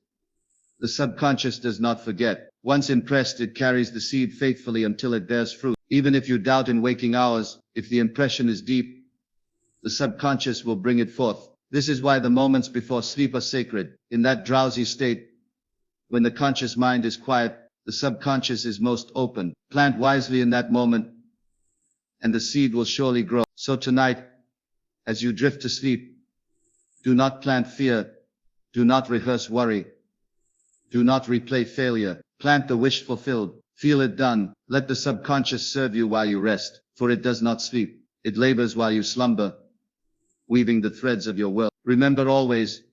The subconscious does not forget. Once impressed, it carries the seed faithfully until it bears fruit. Even if you doubt in waking hours, if the impression is deep, the subconscious will bring it forth. This is why the moments before sleep are sacred. In that drowsy state, when the conscious mind is quiet, the subconscious is most open. Plant wisely in that moment, and the seed will surely grow. So tonight, as you drift to sleep, do not plant fear, do not rehearse worry, do not replay failure. Plant the wish fulfilled. Feel it done. Let the subconscious serve you while you rest, for it does not sleep. It labors while you slumber, weaving the threads of your world. Remember always,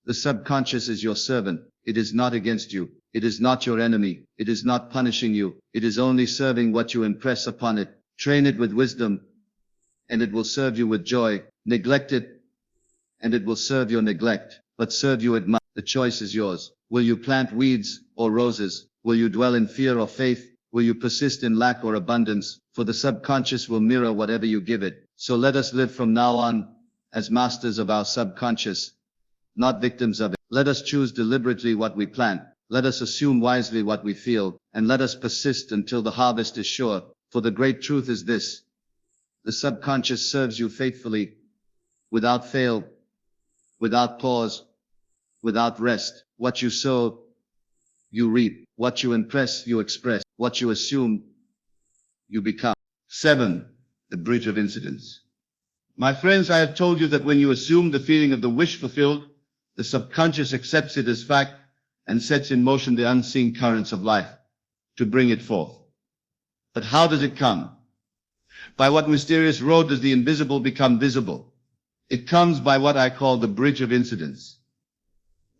the subconscious is your servant. It is not against you. It is not your enemy. It is not punishing you. It is only serving what you impress upon it. Train it with wisdom, and it will serve you with joy. Neglect it, and it will serve your neglect, but serve you it must. The choice is yours. Will you plant weeds or roses? Will you dwell in fear or faith? Will you persist in lack or abundance? For the subconscious will mirror whatever you give it. So let us live from now on as masters of our subconscious, not victims of it. Let us choose deliberately what we plant. Let us assume wisely what we feel, and let us persist until the harvest is sure. For the great truth is this: the subconscious serves you faithfully, without fail, without pause, without rest. What you sow, you reap. What you impress, you express. What you assume, you become. 7. The bridge of incidents. My friends, I have told you that when you assume the feeling of the wish fulfilled, the subconscious accepts it as fact and sets in motion the unseen currents of life to bring it forth. But how does it come? By what mysterious road does the invisible become visible? It comes by what I call the bridge of incidents.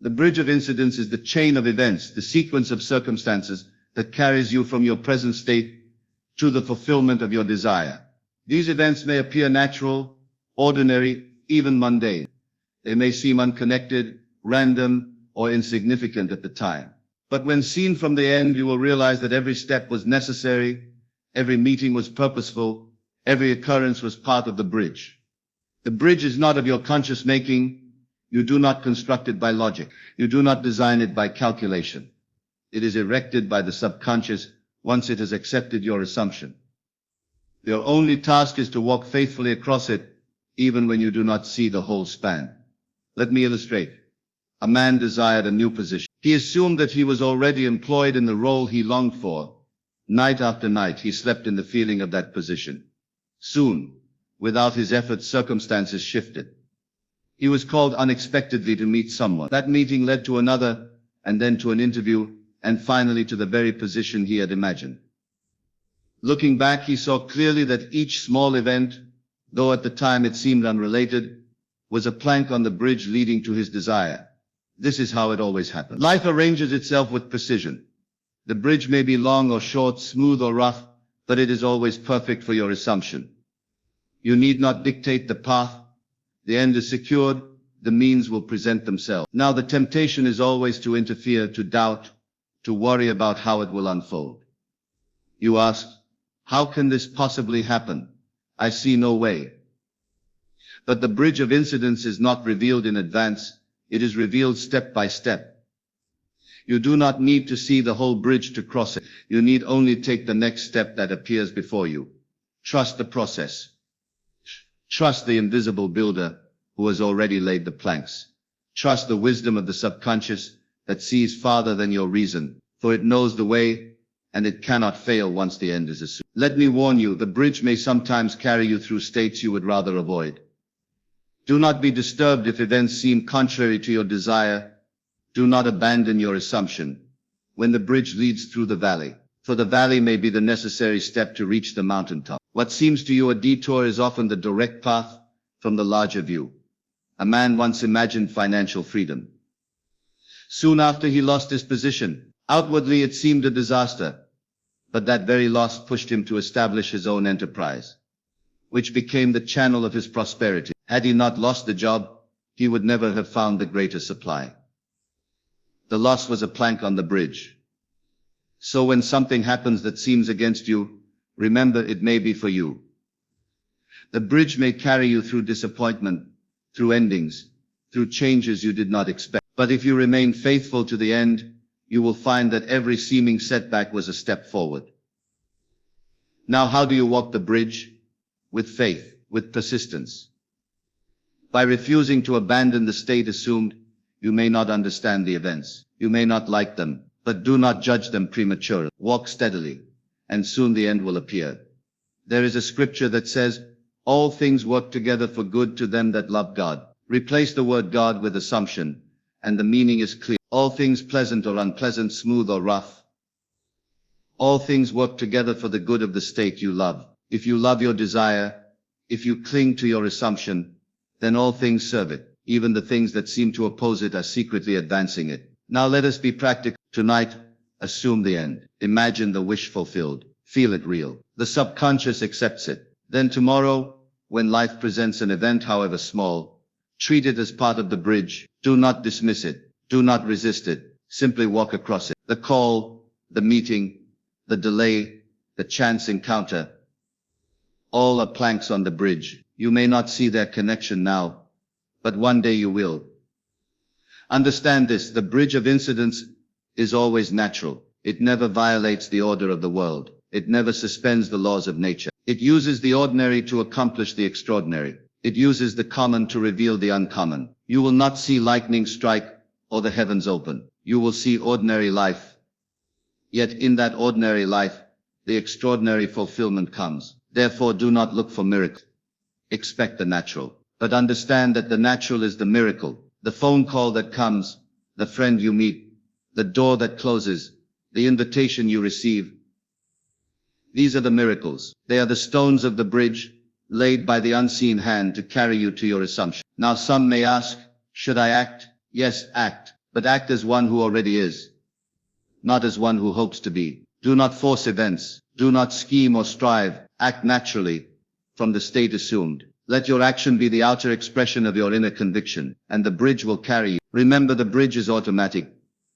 The bridge of incidents is the chain of events, the sequence of circumstances that carries you from your present state to the fulfillment of your desire. These events may appear natural, ordinary, even mundane. They may seem unconnected, random, or insignificant at the time. But when seen from the end, you will realize that every step was necessary, every meeting was purposeful, every occurrence was part of the bridge. The bridge is not of your conscious making. You do not construct it by logic. You do not design it by calculation. It is erected by the subconscious once it has accepted your assumption. Your only task is to walk faithfully across it, even when you do not see the whole span. Let me illustrate. A man desired a new position. He assumed that he was already employed in the role he longed for. Night after night, he slept in the feeling of that position. Soon, without his efforts, circumstances shifted. He was called unexpectedly to meet someone. That meeting led to another, and then to an interview, and finally to the very position he had imagined. Looking back, he saw clearly that each small event, though at the time it seemed unrelated, was a plank on the bridge leading to his desire. This is how it always happens. Life arranges itself with precision. The bridge may be long or short, smooth or rough, but it is always perfect for your assumption. You need not dictate the path. The end is secured. The means will present themselves. Now the temptation is always to interfere, to doubt, to worry about how it will unfold. You ask, how can this possibly happen? I see no way. But the bridge of incidents is not revealed in advance. It is revealed step by step. You do not need to see the whole bridge to cross it. You need only take the next step that appears before you. Trust the process. Trust the invisible builder who has already laid the planks. Trust the wisdom of the subconscious that sees farther than your reason, for it knows the way, and it cannot fail once the end is assumed. Let me warn you, the bridge may sometimes carry you through states you would rather avoid. Do not be disturbed if events seem contrary to your desire. Do not abandon your assumption when the bridge leads through the valley, for the valley may be the necessary step to reach the mountaintop. What seems to you a detour is often the direct path from the larger view. A man once imagined financial freedom. Soon after he lost his position. Outwardly it seemed a disaster, but that very loss pushed him to establish his own enterprise, which became the channel of his prosperity. Had he not lost the job, he would never have found the greater supply. The loss was a plank on the bridge. So when something happens that seems against you, remember it may be for you. The bridge may carry you through disappointment, through endings, through changes you did not expect. But if you remain faithful to the end, you will find that every seeming setback was a step forward. Now how do you walk the bridge? With faith, with persistence. By refusing to abandon the state assumed. You may not understand the events. You may not like them, but do not judge them prematurely. Walk steadily, and soon the end will appear. There is a scripture that says, all things work together for good to them that love God. Replace the word God with assumption, and the meaning is clear. All things pleasant or unpleasant, smooth or rough. All things work together for the good of the state you love. If you love your desire, if you cling to your assumption, then all things serve it. Even the things that seem to oppose it are secretly advancing it. Now let us be practical. Tonight, assume the end. Imagine the wish fulfilled. Feel it real. The subconscious accepts it. Then tomorrow, when life presents an event however small, treat it as part of the bridge. Do not dismiss it. Do not resist it. Simply walk across it. The call, the meeting, the delay, the chance encounter, all are planks on the bridge. You may not see their connection now, but one day you will. Understand this, the bridge of incidents is always natural. It never violates the order of the world. It never suspends the laws of nature. It uses the ordinary to accomplish the extraordinary. It uses the common to reveal the uncommon. You will not see lightning strike or the heavens open. You will see ordinary life. Yet in that ordinary life, the extraordinary fulfillment comes. Therefore do not look for miracles. Expect the natural. But understand that the natural is the miracle, the phone call that comes, the friend you meet, the door that closes, the invitation you receive. These are the miracles. They are the stones of the bridge, laid by the unseen hand to carry you to your assumption. Now some may ask, should I act? Yes, act, but act as one who already is, not as one who hopes to be. Do not force events. Do not scheme or strive. Act naturally, from the state assumed. Let your action be the outer expression of your inner conviction, and the bridge will carry you. Remember, the bridge is automatic.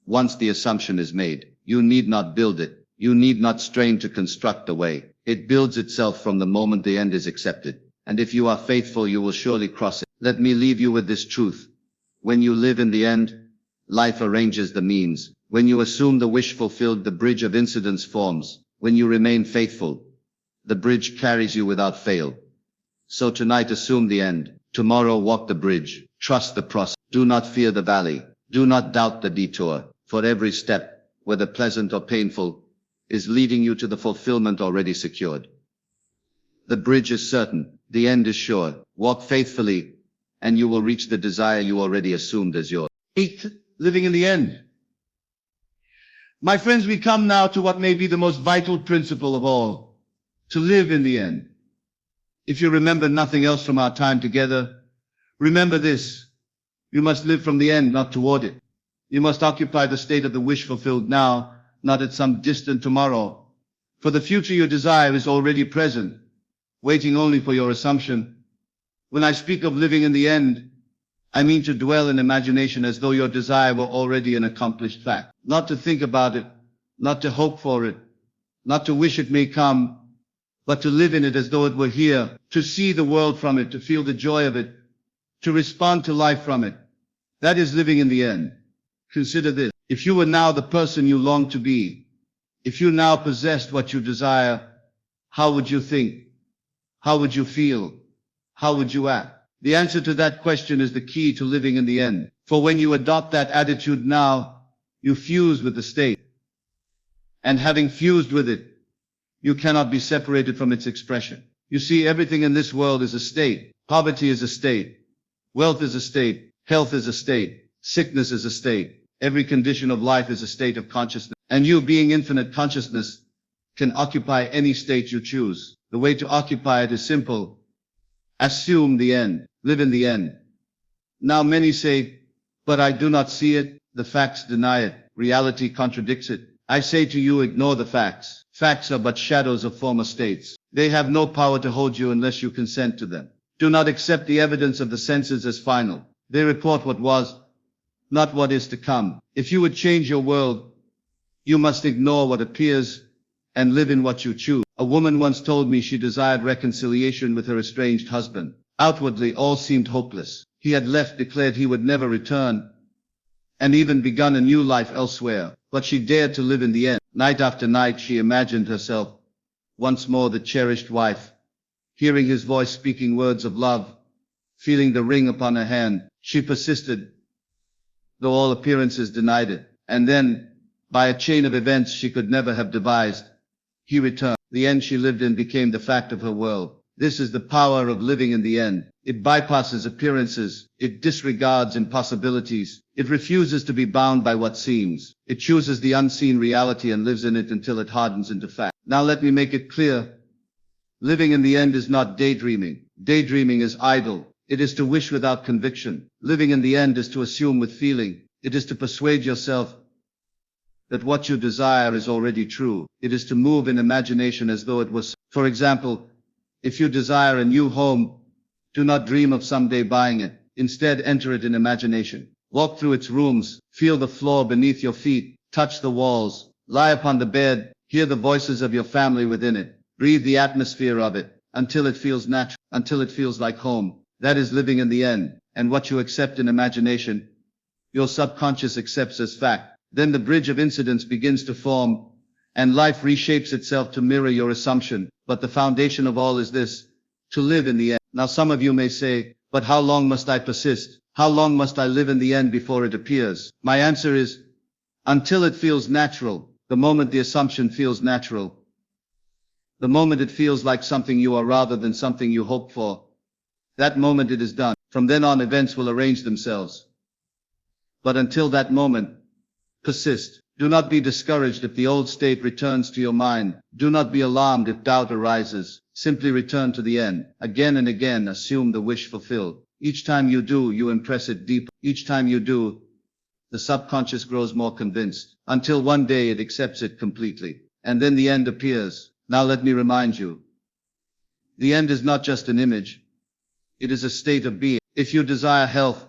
Once the assumption is made, you need not build it. You need not strain to construct the way. It builds itself from the moment the end is accepted. And if you are faithful, you will surely cross it. Let me leave you with this truth. When you live in the end, life arranges the means. When you assume the wish fulfilled, the bridge of incidents forms. When you remain faithful, the bridge carries you without fail. So tonight assume the end. Tomorrow walk the bridge. Trust the process. Do not fear the valley. Do not doubt the detour. For every step, whether pleasant or painful, is leading you to the fulfillment already secured. The bridge is certain. The end is sure. Walk faithfully, and you will reach the desire you already assumed as yours. 8. Living in the end. My friends, we come now to what may be the most vital principle of all, to live in the end. If you remember nothing else from our time together, remember this. You must live from the end, not toward it. You must occupy the state of the wish fulfilled now, not at some distant tomorrow. For the future you desire is already present, waiting only for your assumption. When I speak of living in the end, I mean to dwell in imagination as though your desire were already an accomplished fact. Not to think about it, not to hope for it, not to wish it may come, but to live in it as though it were here, to see the world from it, to feel the joy of it, to respond to life from it. That is living in the end. Consider this. If you were now the person you long to be, if you now possessed what you desire, how would you think? How would you feel? How would you act? The answer to that question is the key to living in the end. For when you adopt that attitude now, you fuse with the state. And having fused with it, you cannot be separated from its expression. You see, everything in this world is a state. Poverty is a state. Wealth is a state. Health is a state. Sickness is a state. Every condition of life is a state of consciousness. And you, being infinite consciousness, can occupy any state you choose. The way to occupy it is simple. Assume the end. Live in the end. Now many say, but I do not see it. The facts deny it. Reality contradicts it. I say to you, ignore the facts. Facts are but shadows of former states. They have no power to hold you unless you consent to them. Do not accept the evidence of the senses as final. They report what was, not what is to come. If you would change your world, you must ignore what appears and live in what you choose. A woman once told me she desired reconciliation with her estranged husband. Outwardly, all seemed hopeless. He had left, declared he would never return, and even begun a new life elsewhere. But she dared to live in the end. Night after night, she imagined herself once more the cherished wife, hearing his voice speaking words of love, feeling the ring upon her hand. She persisted, though all appearances denied it. And then, by a chain of events she could never have devised, he returned. The end she lived in became the fact of her world. This is the power of living in the end. It bypasses appearances. It disregards impossibilities. It refuses to be bound by what seems. It chooses the unseen reality and lives in it until it hardens into fact. Now let me make it clear. Living in the end is not daydreaming. Daydreaming is idle. It is to wish without conviction. Living in the end is to assume with feeling. It is to persuade yourself that what you desire is already true. It is to move in imagination as though it was. For example, if you desire a new home, do not dream of someday buying it. Instead, enter it in imagination. Walk through its rooms, feel the floor beneath your feet, touch the walls, lie upon the bed, hear the voices of your family within it, breathe the atmosphere of it, until it feels natural, until it feels like home. That is living in the end. And what you accept in imagination, your subconscious accepts as fact. Then the bridge of incidents begins to form, and life reshapes itself to mirror your assumption. But the foundation of all is this, to live in the end. Now some of you may say, but how long must I persist? How long must I live in the end before it appears? My answer is, until it feels natural. The moment the assumption feels natural, the moment it feels like something you are rather than something you hope for, that moment it is done. From then on, events will arrange themselves. But until that moment, persist. Do not be discouraged if the old state returns to your mind. Do not be alarmed if doubt arises. Simply return to the end. Again and again, assume the wish fulfilled. Each time you do, you impress it deeper. Each time you do, the subconscious grows more convinced, until one day it accepts it completely. And then the end appears. Now let me remind you. The end is not just an image. It is a state of being. If you desire health,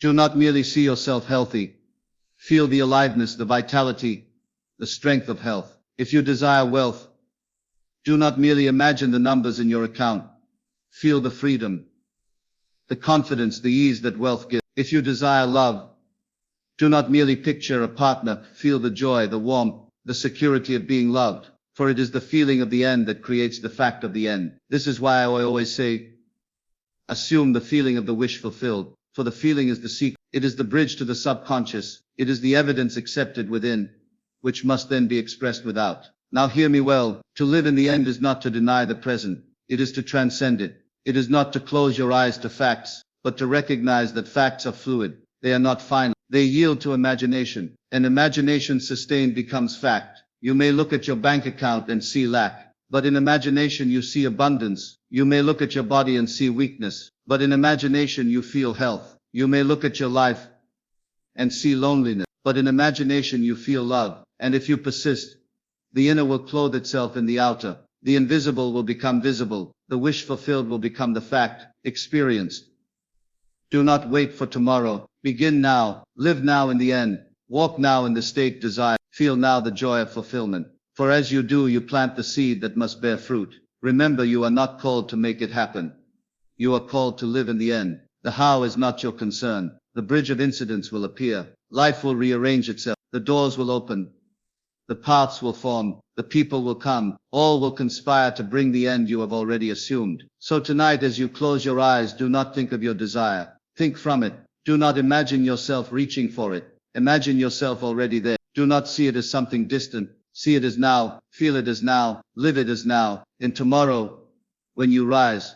do not merely see yourself healthy. Feel the aliveness, the vitality, the strength of health. If you desire wealth, do not merely imagine the numbers in your account. Feel the freedom, the confidence, the ease that wealth gives. If you desire love, do not merely picture a partner. Feel the joy, the warmth, the security of being loved. For it is the feeling of the end that creates the fact of the end. This is why I always say, assume the feeling of the wish fulfilled. For the feeling is the secret. It is the bridge to the subconscious. It is the evidence accepted within, which must then be expressed without. Now hear me well. To live in the end is not to deny the present. It is to transcend it. It is not to close your eyes to facts, but to recognize that facts are fluid. They are not final. They yield to imagination, and imagination sustained becomes fact. You may look at your bank account and see lack, but in imagination you see abundance. You may look at your body and see weakness, but in imagination you feel health. You may look at your life and see loneliness, but in imagination you feel love. And if you persist, the inner will clothe itself in the outer. The invisible will become visible. The wish fulfilled will become the fact, experienced. Do not wait for tomorrow. Begin now. Live now in the end. Walk now in the state desired. Feel now the joy of fulfillment. For as you do, you plant the seed that must bear fruit. Remember, you are not called to make it happen. You are called to live in the end. The how is not your concern. The bridge of incidents will appear. Life will rearrange itself. The doors will open. The paths will form. The people will come. All will conspire to bring the end you have already assumed. So tonight, as you close your eyes, do not think of your desire. Think from it. Do not imagine yourself reaching for it. Imagine yourself already there. Do not see it as something distant. See it as now. Feel it as now. Live it as now. In tomorrow, when you rise,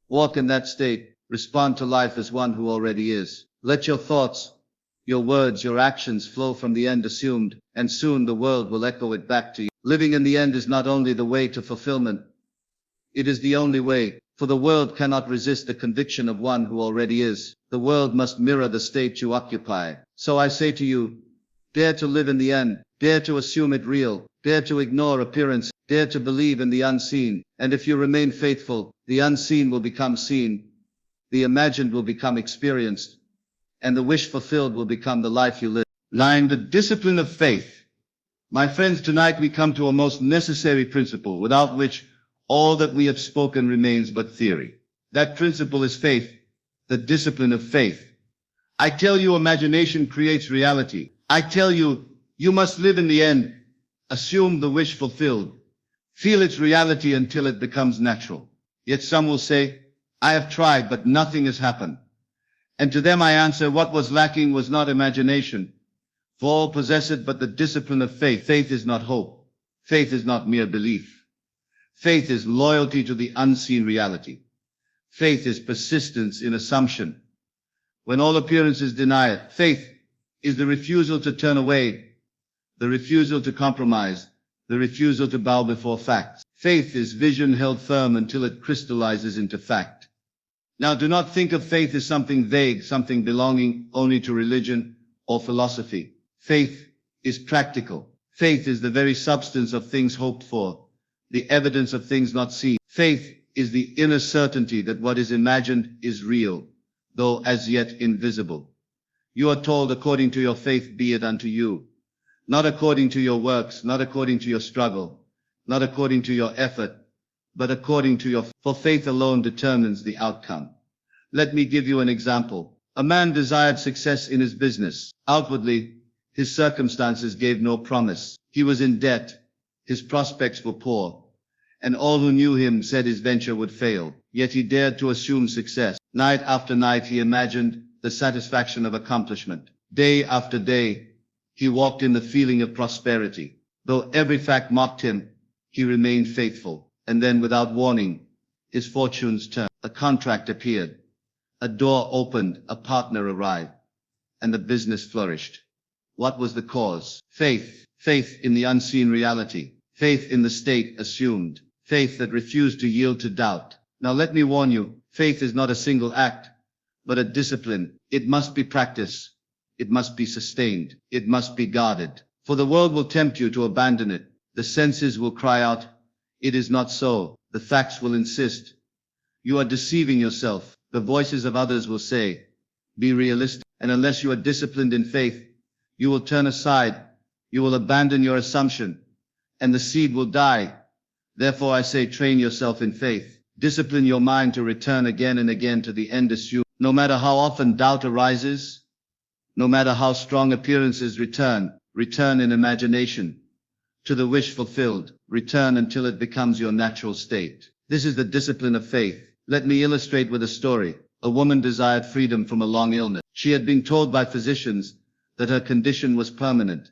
walk in that state. Respond to life as one who already is. Let your thoughts, your words, your actions flow from the end assumed, and soon the world will echo it back to you. Living in the end is not only the way to fulfillment, it is the only way, for the world cannot resist the conviction of one who already is. The world must mirror the state you occupy. So I say to you, dare to live in the end, dare to assume it real, dare to ignore appearance, dare to believe in the unseen, and if you remain faithful, the unseen will become seen, the imagined will become experienced, and the wish fulfilled will become the life you live. 9. The discipline of faith. My friends, tonight we come to a most necessary principle, without which all that we have spoken remains but theory. That principle is faith, the discipline of faith. I tell you, imagination creates reality. I tell you, you must live in the end, assume the wish fulfilled, feel its reality until it becomes natural. Yet some will say, I have tried, but nothing has happened. And to them I answer, what was lacking was not imagination, for all possess it, but the discipline of faith. Faith is not hope. Faith is not mere belief. Faith is loyalty to the unseen reality. Faith is persistence in assumption. When all appearances deny it, faith is the refusal to turn away, the refusal to compromise, the refusal to bow before facts. Faith is vision held firm until it crystallizes into fact. Now, do not think of faith as something vague, something belonging only to religion or philosophy. Faith is practical. Faith is the very substance of things hoped for, the evidence of things not seen. Faith is the inner certainty that what is imagined is real, though as yet invisible. You are told, according to your faith be it unto you, not according to your works, not according to your struggle, not according to your effort, but according to your faith. For faith alone determines the outcome. Let me give you an example. A man desired success in his business. Outwardly, his circumstances gave no promise. He was in debt, his prospects were poor, and all who knew him said his venture would fail. Yet he dared to assume success. Night after night he imagined the satisfaction of accomplishment. Day after day, he walked in the feeling of prosperity. Though every fact mocked him, he remained faithful. And then, without warning, his fortunes turned. A contract appeared. A door opened, a partner arrived, and the business flourished. What was the cause? Faith. Faith in the unseen reality. Faith in the state assumed. Faith that refused to yield to doubt. Now let me warn you, faith is not a single act, but a discipline. It must be practiced. It must be sustained. It must be guarded. For the world will tempt you to abandon it. The senses will cry out, it is not so. The facts will insist, you are deceiving yourself. The voices of others will say, be realistic. And unless you are disciplined in faith, you will turn aside. You will abandon your assumption, and the seed will die. Therefore I say, train yourself in faith. Discipline your mind to return again and again to the end assumed. No matter how often doubt arises, no matter how strong appearances return in imagination to the wish fulfilled. Return until it becomes your natural state. This is the discipline of faith. Let me illustrate with a story. A woman desired freedom from a long illness. She had been told by physicians that her condition was permanent,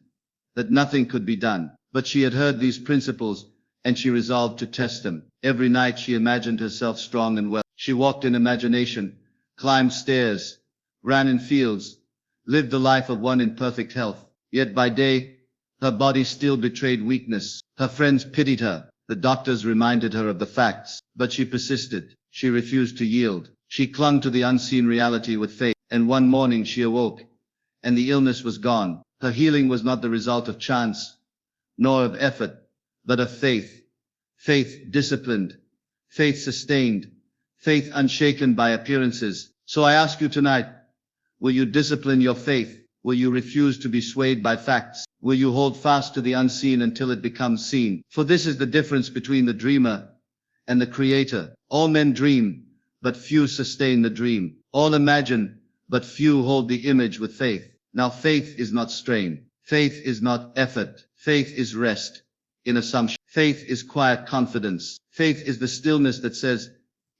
that nothing could be done. But she had heard these principles, and she resolved to test them. Every night she imagined herself strong and well. She walked in imagination, climbed stairs, ran in fields, lived the life of one in perfect health. Yet by day, her body still betrayed weakness. Her friends pitied her. The doctors reminded her of the facts, but she persisted. She refused to yield. She clung to the unseen reality with faith, and one morning she awoke, and the illness was gone. Her healing was not the result of chance, nor of effort, but of faith. Faith disciplined, faith sustained, faith unshaken by appearances. So I ask you tonight, will you discipline your faith? Will you refuse to be swayed by facts? Will you hold fast to the unseen until it becomes seen? For this is the difference between the dreamer and the creator. All men dream, but few sustain the dream. All imagine, but few hold the image with faith. Now faith is not strain. Faith is not effort. Faith is rest in assumption. Faith is quiet confidence. Faith is the stillness that says,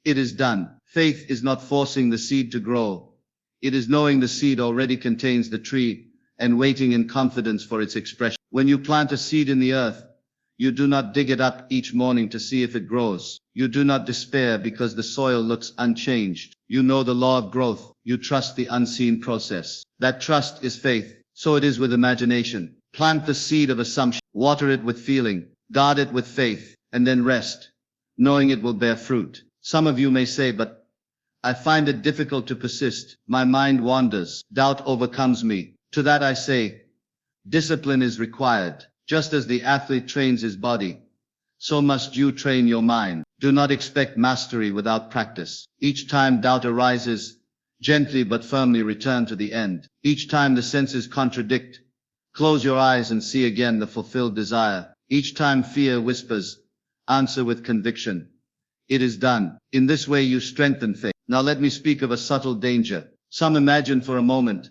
it is done. Faith is not forcing the seed to grow. It is knowing the seed already contains the tree and waiting in confidence for its expression. When you plant a seed in the earth, you do not dig it up each morning to see if it grows. You do not despair because the soil looks unchanged. You know the law of growth. You trust the unseen process. That trust is faith. So it is with imagination. Plant the seed of assumption. Water it with feeling. Guard it with faith. And then rest, knowing it will bear fruit. Some of you may say, but I find it difficult to persist. My mind wanders. Doubt overcomes me. To that I say, discipline is required. Just as the athlete trains his body, so must you train your mind. Do not expect mastery without practice. Each time doubt arises, gently but firmly return to the end. Each time the senses contradict, close your eyes and see again the fulfilled desire. Each time fear whispers, answer with conviction. It is done. In this way you strengthen faith. Now let me speak of a subtle danger. Some imagine for a moment,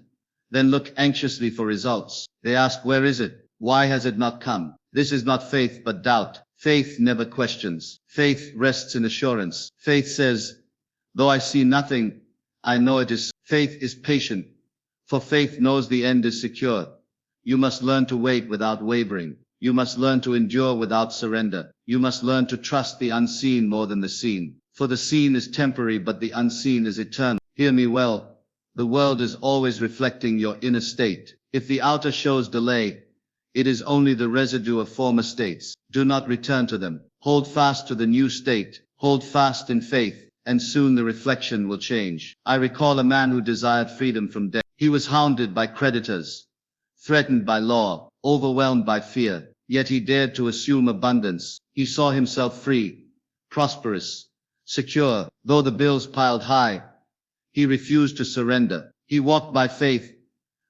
then look anxiously for results. They ask, where is it? Why has it not come? This is not faith but doubt. Faith never questions. Faith rests in assurance. Faith says, though I see nothing, I know it is. Faith is patient, for faith knows the end is secure. You must learn to wait without wavering. You must learn to endure without surrender. You must learn to trust the unseen more than the seen. For the seen is temporary, but the unseen is eternal. Hear me well. The world is always reflecting your inner state. If the outer shows delay, it is only the residue of former states. Do not return to them. Hold fast to the new state. Hold fast in faith, and soon the reflection will change. I recall a man who desired freedom from debt. He was hounded by creditors, threatened by law, overwhelmed by fear. Yet he dared to assume abundance. He saw himself free, prosperous, secure. Though the bills piled high, he refused to surrender. He walked by faith,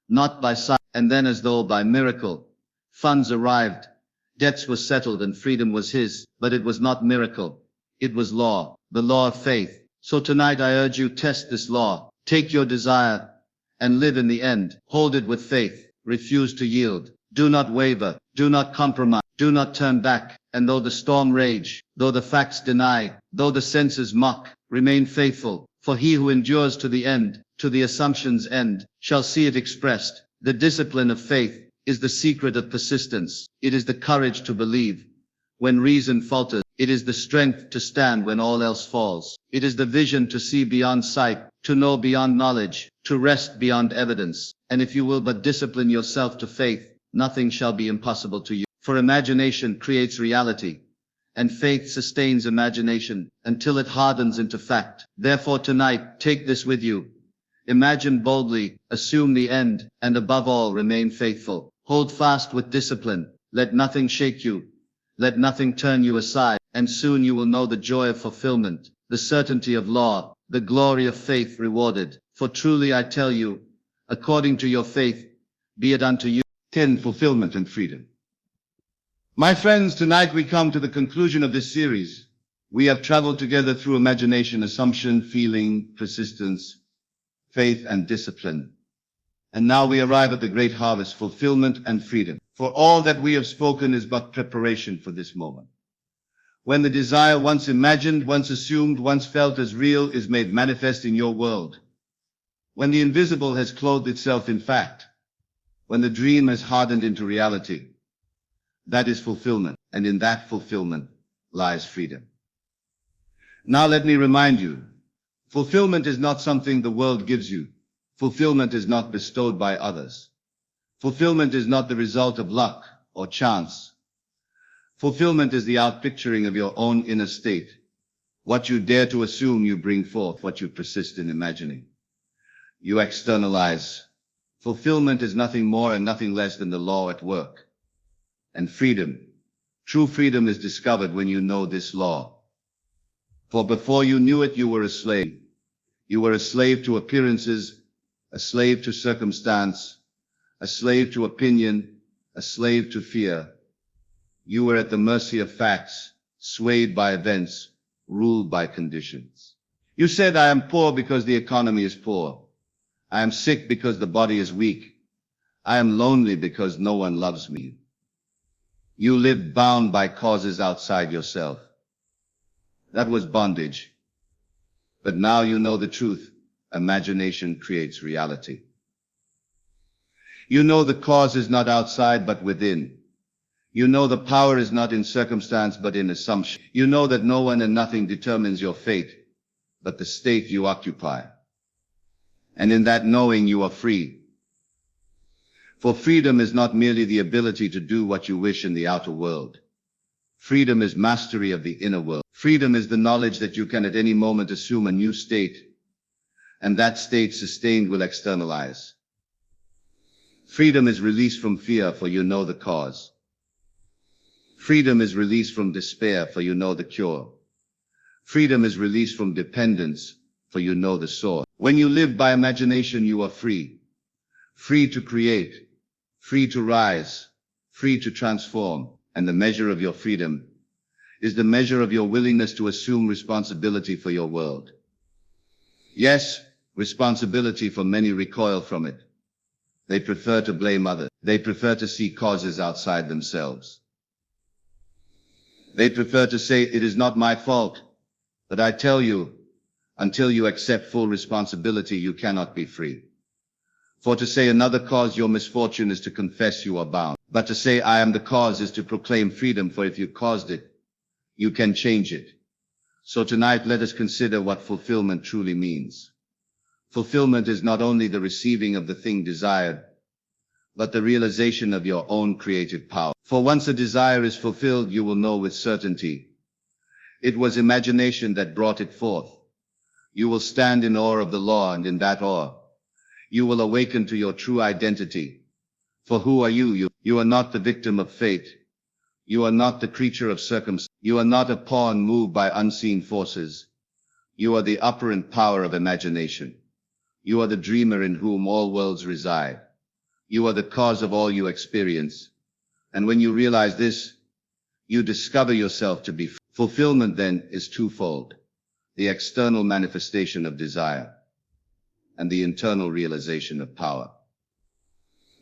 not by sight. And then, as though by miracle, funds arrived, debts were settled, and freedom was his. But it was not miracle. It was law, the law of faith. So tonight I urge you, test this law. Take your desire and live in the end. Hold it with faith. Refuse to yield. Do not waver. Do not compromise. Do not turn back. And though the storm rage, though the facts deny, though the senses mock, remain faithful. For he who endures to the end, to the assumption's end, shall see it expressed. The discipline of faith is the secret of persistence. It is the courage to believe when reason falters. It is the strength to stand when all else falls. It is the vision to see beyond sight, to know beyond knowledge, to rest beyond evidence. And if you will but discipline yourself to faith, nothing shall be impossible to you. For imagination creates reality, and faith sustains imagination until it hardens into fact. Therefore tonight, take this with you. Imagine boldly, assume the end, and above all remain faithful. Hold fast with discipline. Let nothing shake you. Let nothing turn you aside, and soon you will know the joy of fulfillment, the certainty of law, the glory of faith rewarded. For truly I tell you, according to your faith, be it unto you. 10. Fulfillment and freedom. My friends, tonight we come to the conclusion of this series. We have traveled together through imagination, assumption, feeling, persistence, faith, and discipline. And now we arrive at the great harvest, fulfillment and freedom. For all that we have spoken is but preparation for this moment, when the desire once imagined, once assumed, once felt as real is made manifest in your world. When the invisible has clothed itself in fact. When the dream has hardened into reality. That is fulfillment, and in that fulfillment lies freedom. Now let me remind you, Fulfillment is not something the world gives you. Fulfillment is not bestowed by others. Fulfillment is not the result of luck or chance. Fulfillment is the outpicturing of your own inner state. What you dare to assume you bring forth, what you persist in imagining. You externalize. Fulfillment is nothing more and nothing less than the law at work. And freedom. True freedom is discovered when you know this law. For before you knew it, you were a slave. You were a slave to appearances, a slave to circumstance, a slave to opinion, a slave to fear. You were at the mercy of facts, swayed by events, ruled by conditions. You said, I am poor because the economy is poor. I am sick because the body is weak. I am lonely because no one loves me. You lived bound by causes outside yourself. That was bondage. But now you know the truth. Imagination creates reality. You know the cause is not outside but within. You know the power is not in circumstance but in assumption. You know that no one and nothing determines your fate, but the state you occupy. And in that knowing you are free. For freedom is not merely the ability to do what you wish in the outer world. Freedom is mastery of the inner world. Freedom is the knowledge that you can at any moment assume a new state, and that state sustained will externalize. Freedom is release from fear, for you know the cause. Freedom is release from despair, for you know the cure. Freedom is release from dependence, for you know the source. When you live by imagination, you are free. Free to create, free to rise, free to transform. And the measure of your freedom is the measure of your willingness to assume responsibility for your world. Yes, responsibility, for many recoil from it. They prefer to blame others. They prefer to see causes outside themselves. They prefer to say, it is not my fault. But I tell you, until you accept full responsibility, you cannot be free. For to say another caused your misfortune is to confess you are bound. But to say I am the cause is to proclaim freedom, for if you caused it, you can change it. So tonight let us consider what fulfillment truly means. Fulfillment is not only the receiving of the thing desired, but the realization of your own creative power. For once a desire is fulfilled, you will know with certainty it was imagination that brought it forth. You will stand in awe of the law, and in that awe, you will awaken to your true identity. For who are you? You are not the victim of fate. You are not the creature of circumstance. You are not a pawn moved by unseen forces. You are the operant power of imagination. You are the dreamer in whom all worlds reside. You are the cause of all you experience. And when you realize this, you discover yourself to be free. Fulfillment then is twofold: the external manifestation of desire and the internal realization of power.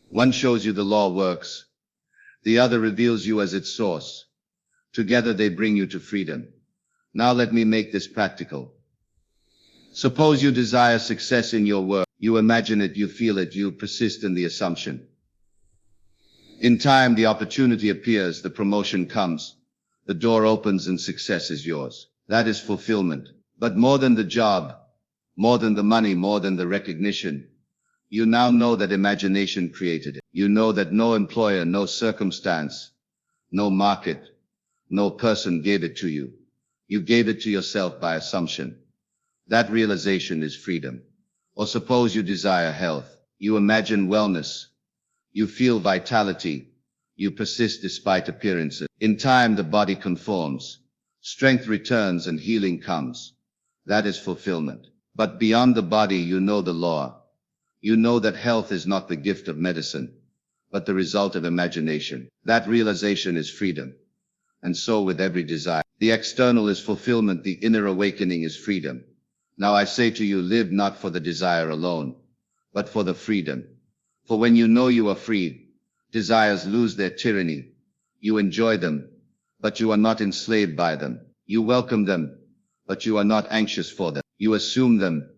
One shows you the law works. The other reveals you as its source. Together they bring you to freedom. Now let me make this practical. Suppose you desire success in your work. You imagine it, you feel it, you persist in the assumption. In time, the opportunity appears, the promotion comes, the door opens, and success is yours. That is fulfillment. But more than the job, more than the money, more than the recognition, you now know that imagination created it. You know that no employer, no circumstance, no market, no person gave it to you. You gave it to yourself by assumption. That realization is freedom. Or suppose you desire health. You imagine wellness. You feel vitality. You persist despite appearances. In time, the body conforms. Strength returns and healing comes. That is fulfillment. But beyond the body, you know the law. You know that health is not the gift of medicine, but the result of imagination. That realization is freedom. And so with every desire. The external is fulfillment, the inner awakening is freedom. Now I say to you, live not for the desire alone, but for the freedom. For when you know you are free, desires lose their tyranny. You enjoy them, but you are not enslaved by them. You welcome them, but you are not anxious for them. You assume them,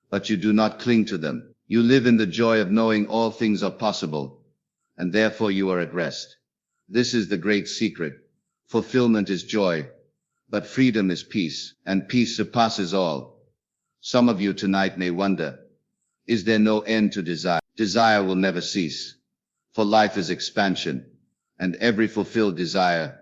but you do not cling to them. You live in the joy of knowing all things are possible, and therefore you are at rest. This is the great secret. Fulfillment is joy, but freedom is peace, and peace surpasses all. Some of you tonight may wonder, is there no end to desire? Desire will never cease, for life is expansion, and every fulfilled desire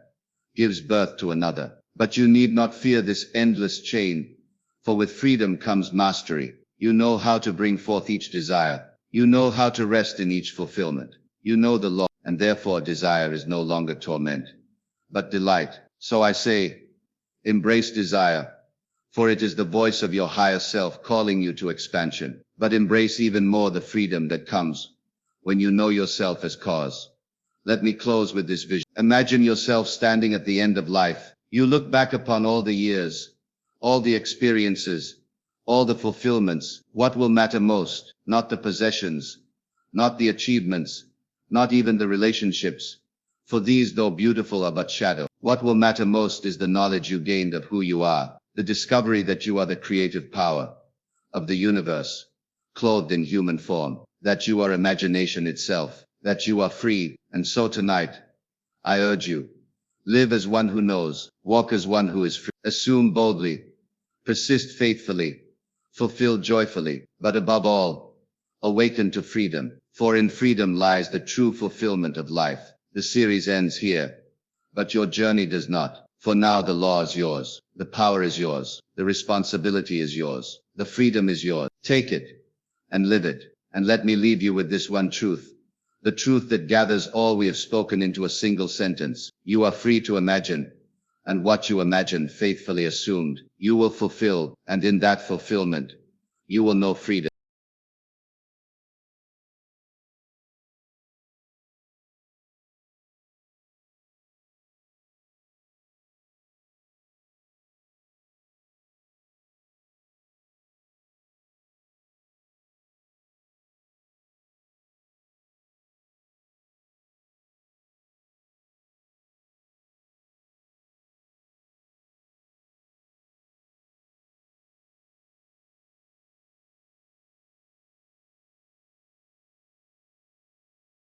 gives birth to another. But you need not fear this endless chain, for with freedom comes mastery. You know how to bring forth each desire. You know how to rest in each fulfillment. You know the law, and therefore desire is no longer torment, but delight. So I say, embrace desire, for it is the voice of your higher self calling you to expansion. But embrace even more the freedom that comes when you know yourself as cause. Let me close with this vision. Imagine yourself standing at the end of life. You look back upon all the years, all the experiences, all the fulfillments. What will matter most? Not the possessions, not the achievements, not even the relationships, for these, though beautiful, are but shadow. What will matter most is the knowledge you gained of who you are, the discovery that you are the creative power of the universe, clothed in human form, that you are imagination itself, that you are free. And so tonight, I urge you, live as one who knows, walk as one who is free, assume boldly, persist faithfully, fulfill joyfully, but above all, awaken to freedom, for in freedom lies the true fulfillment of life. The series ends here, but your journey does not, for now the law is yours, the power is yours, the responsibility is yours, the freedom is yours. Take it and live it. And let me leave you with this one truth, the truth that gathers all we have spoken into a single sentence. You are free to imagine, and what you imagine faithfully assumed, you will fulfill, and in that fulfillment, you will know freedom.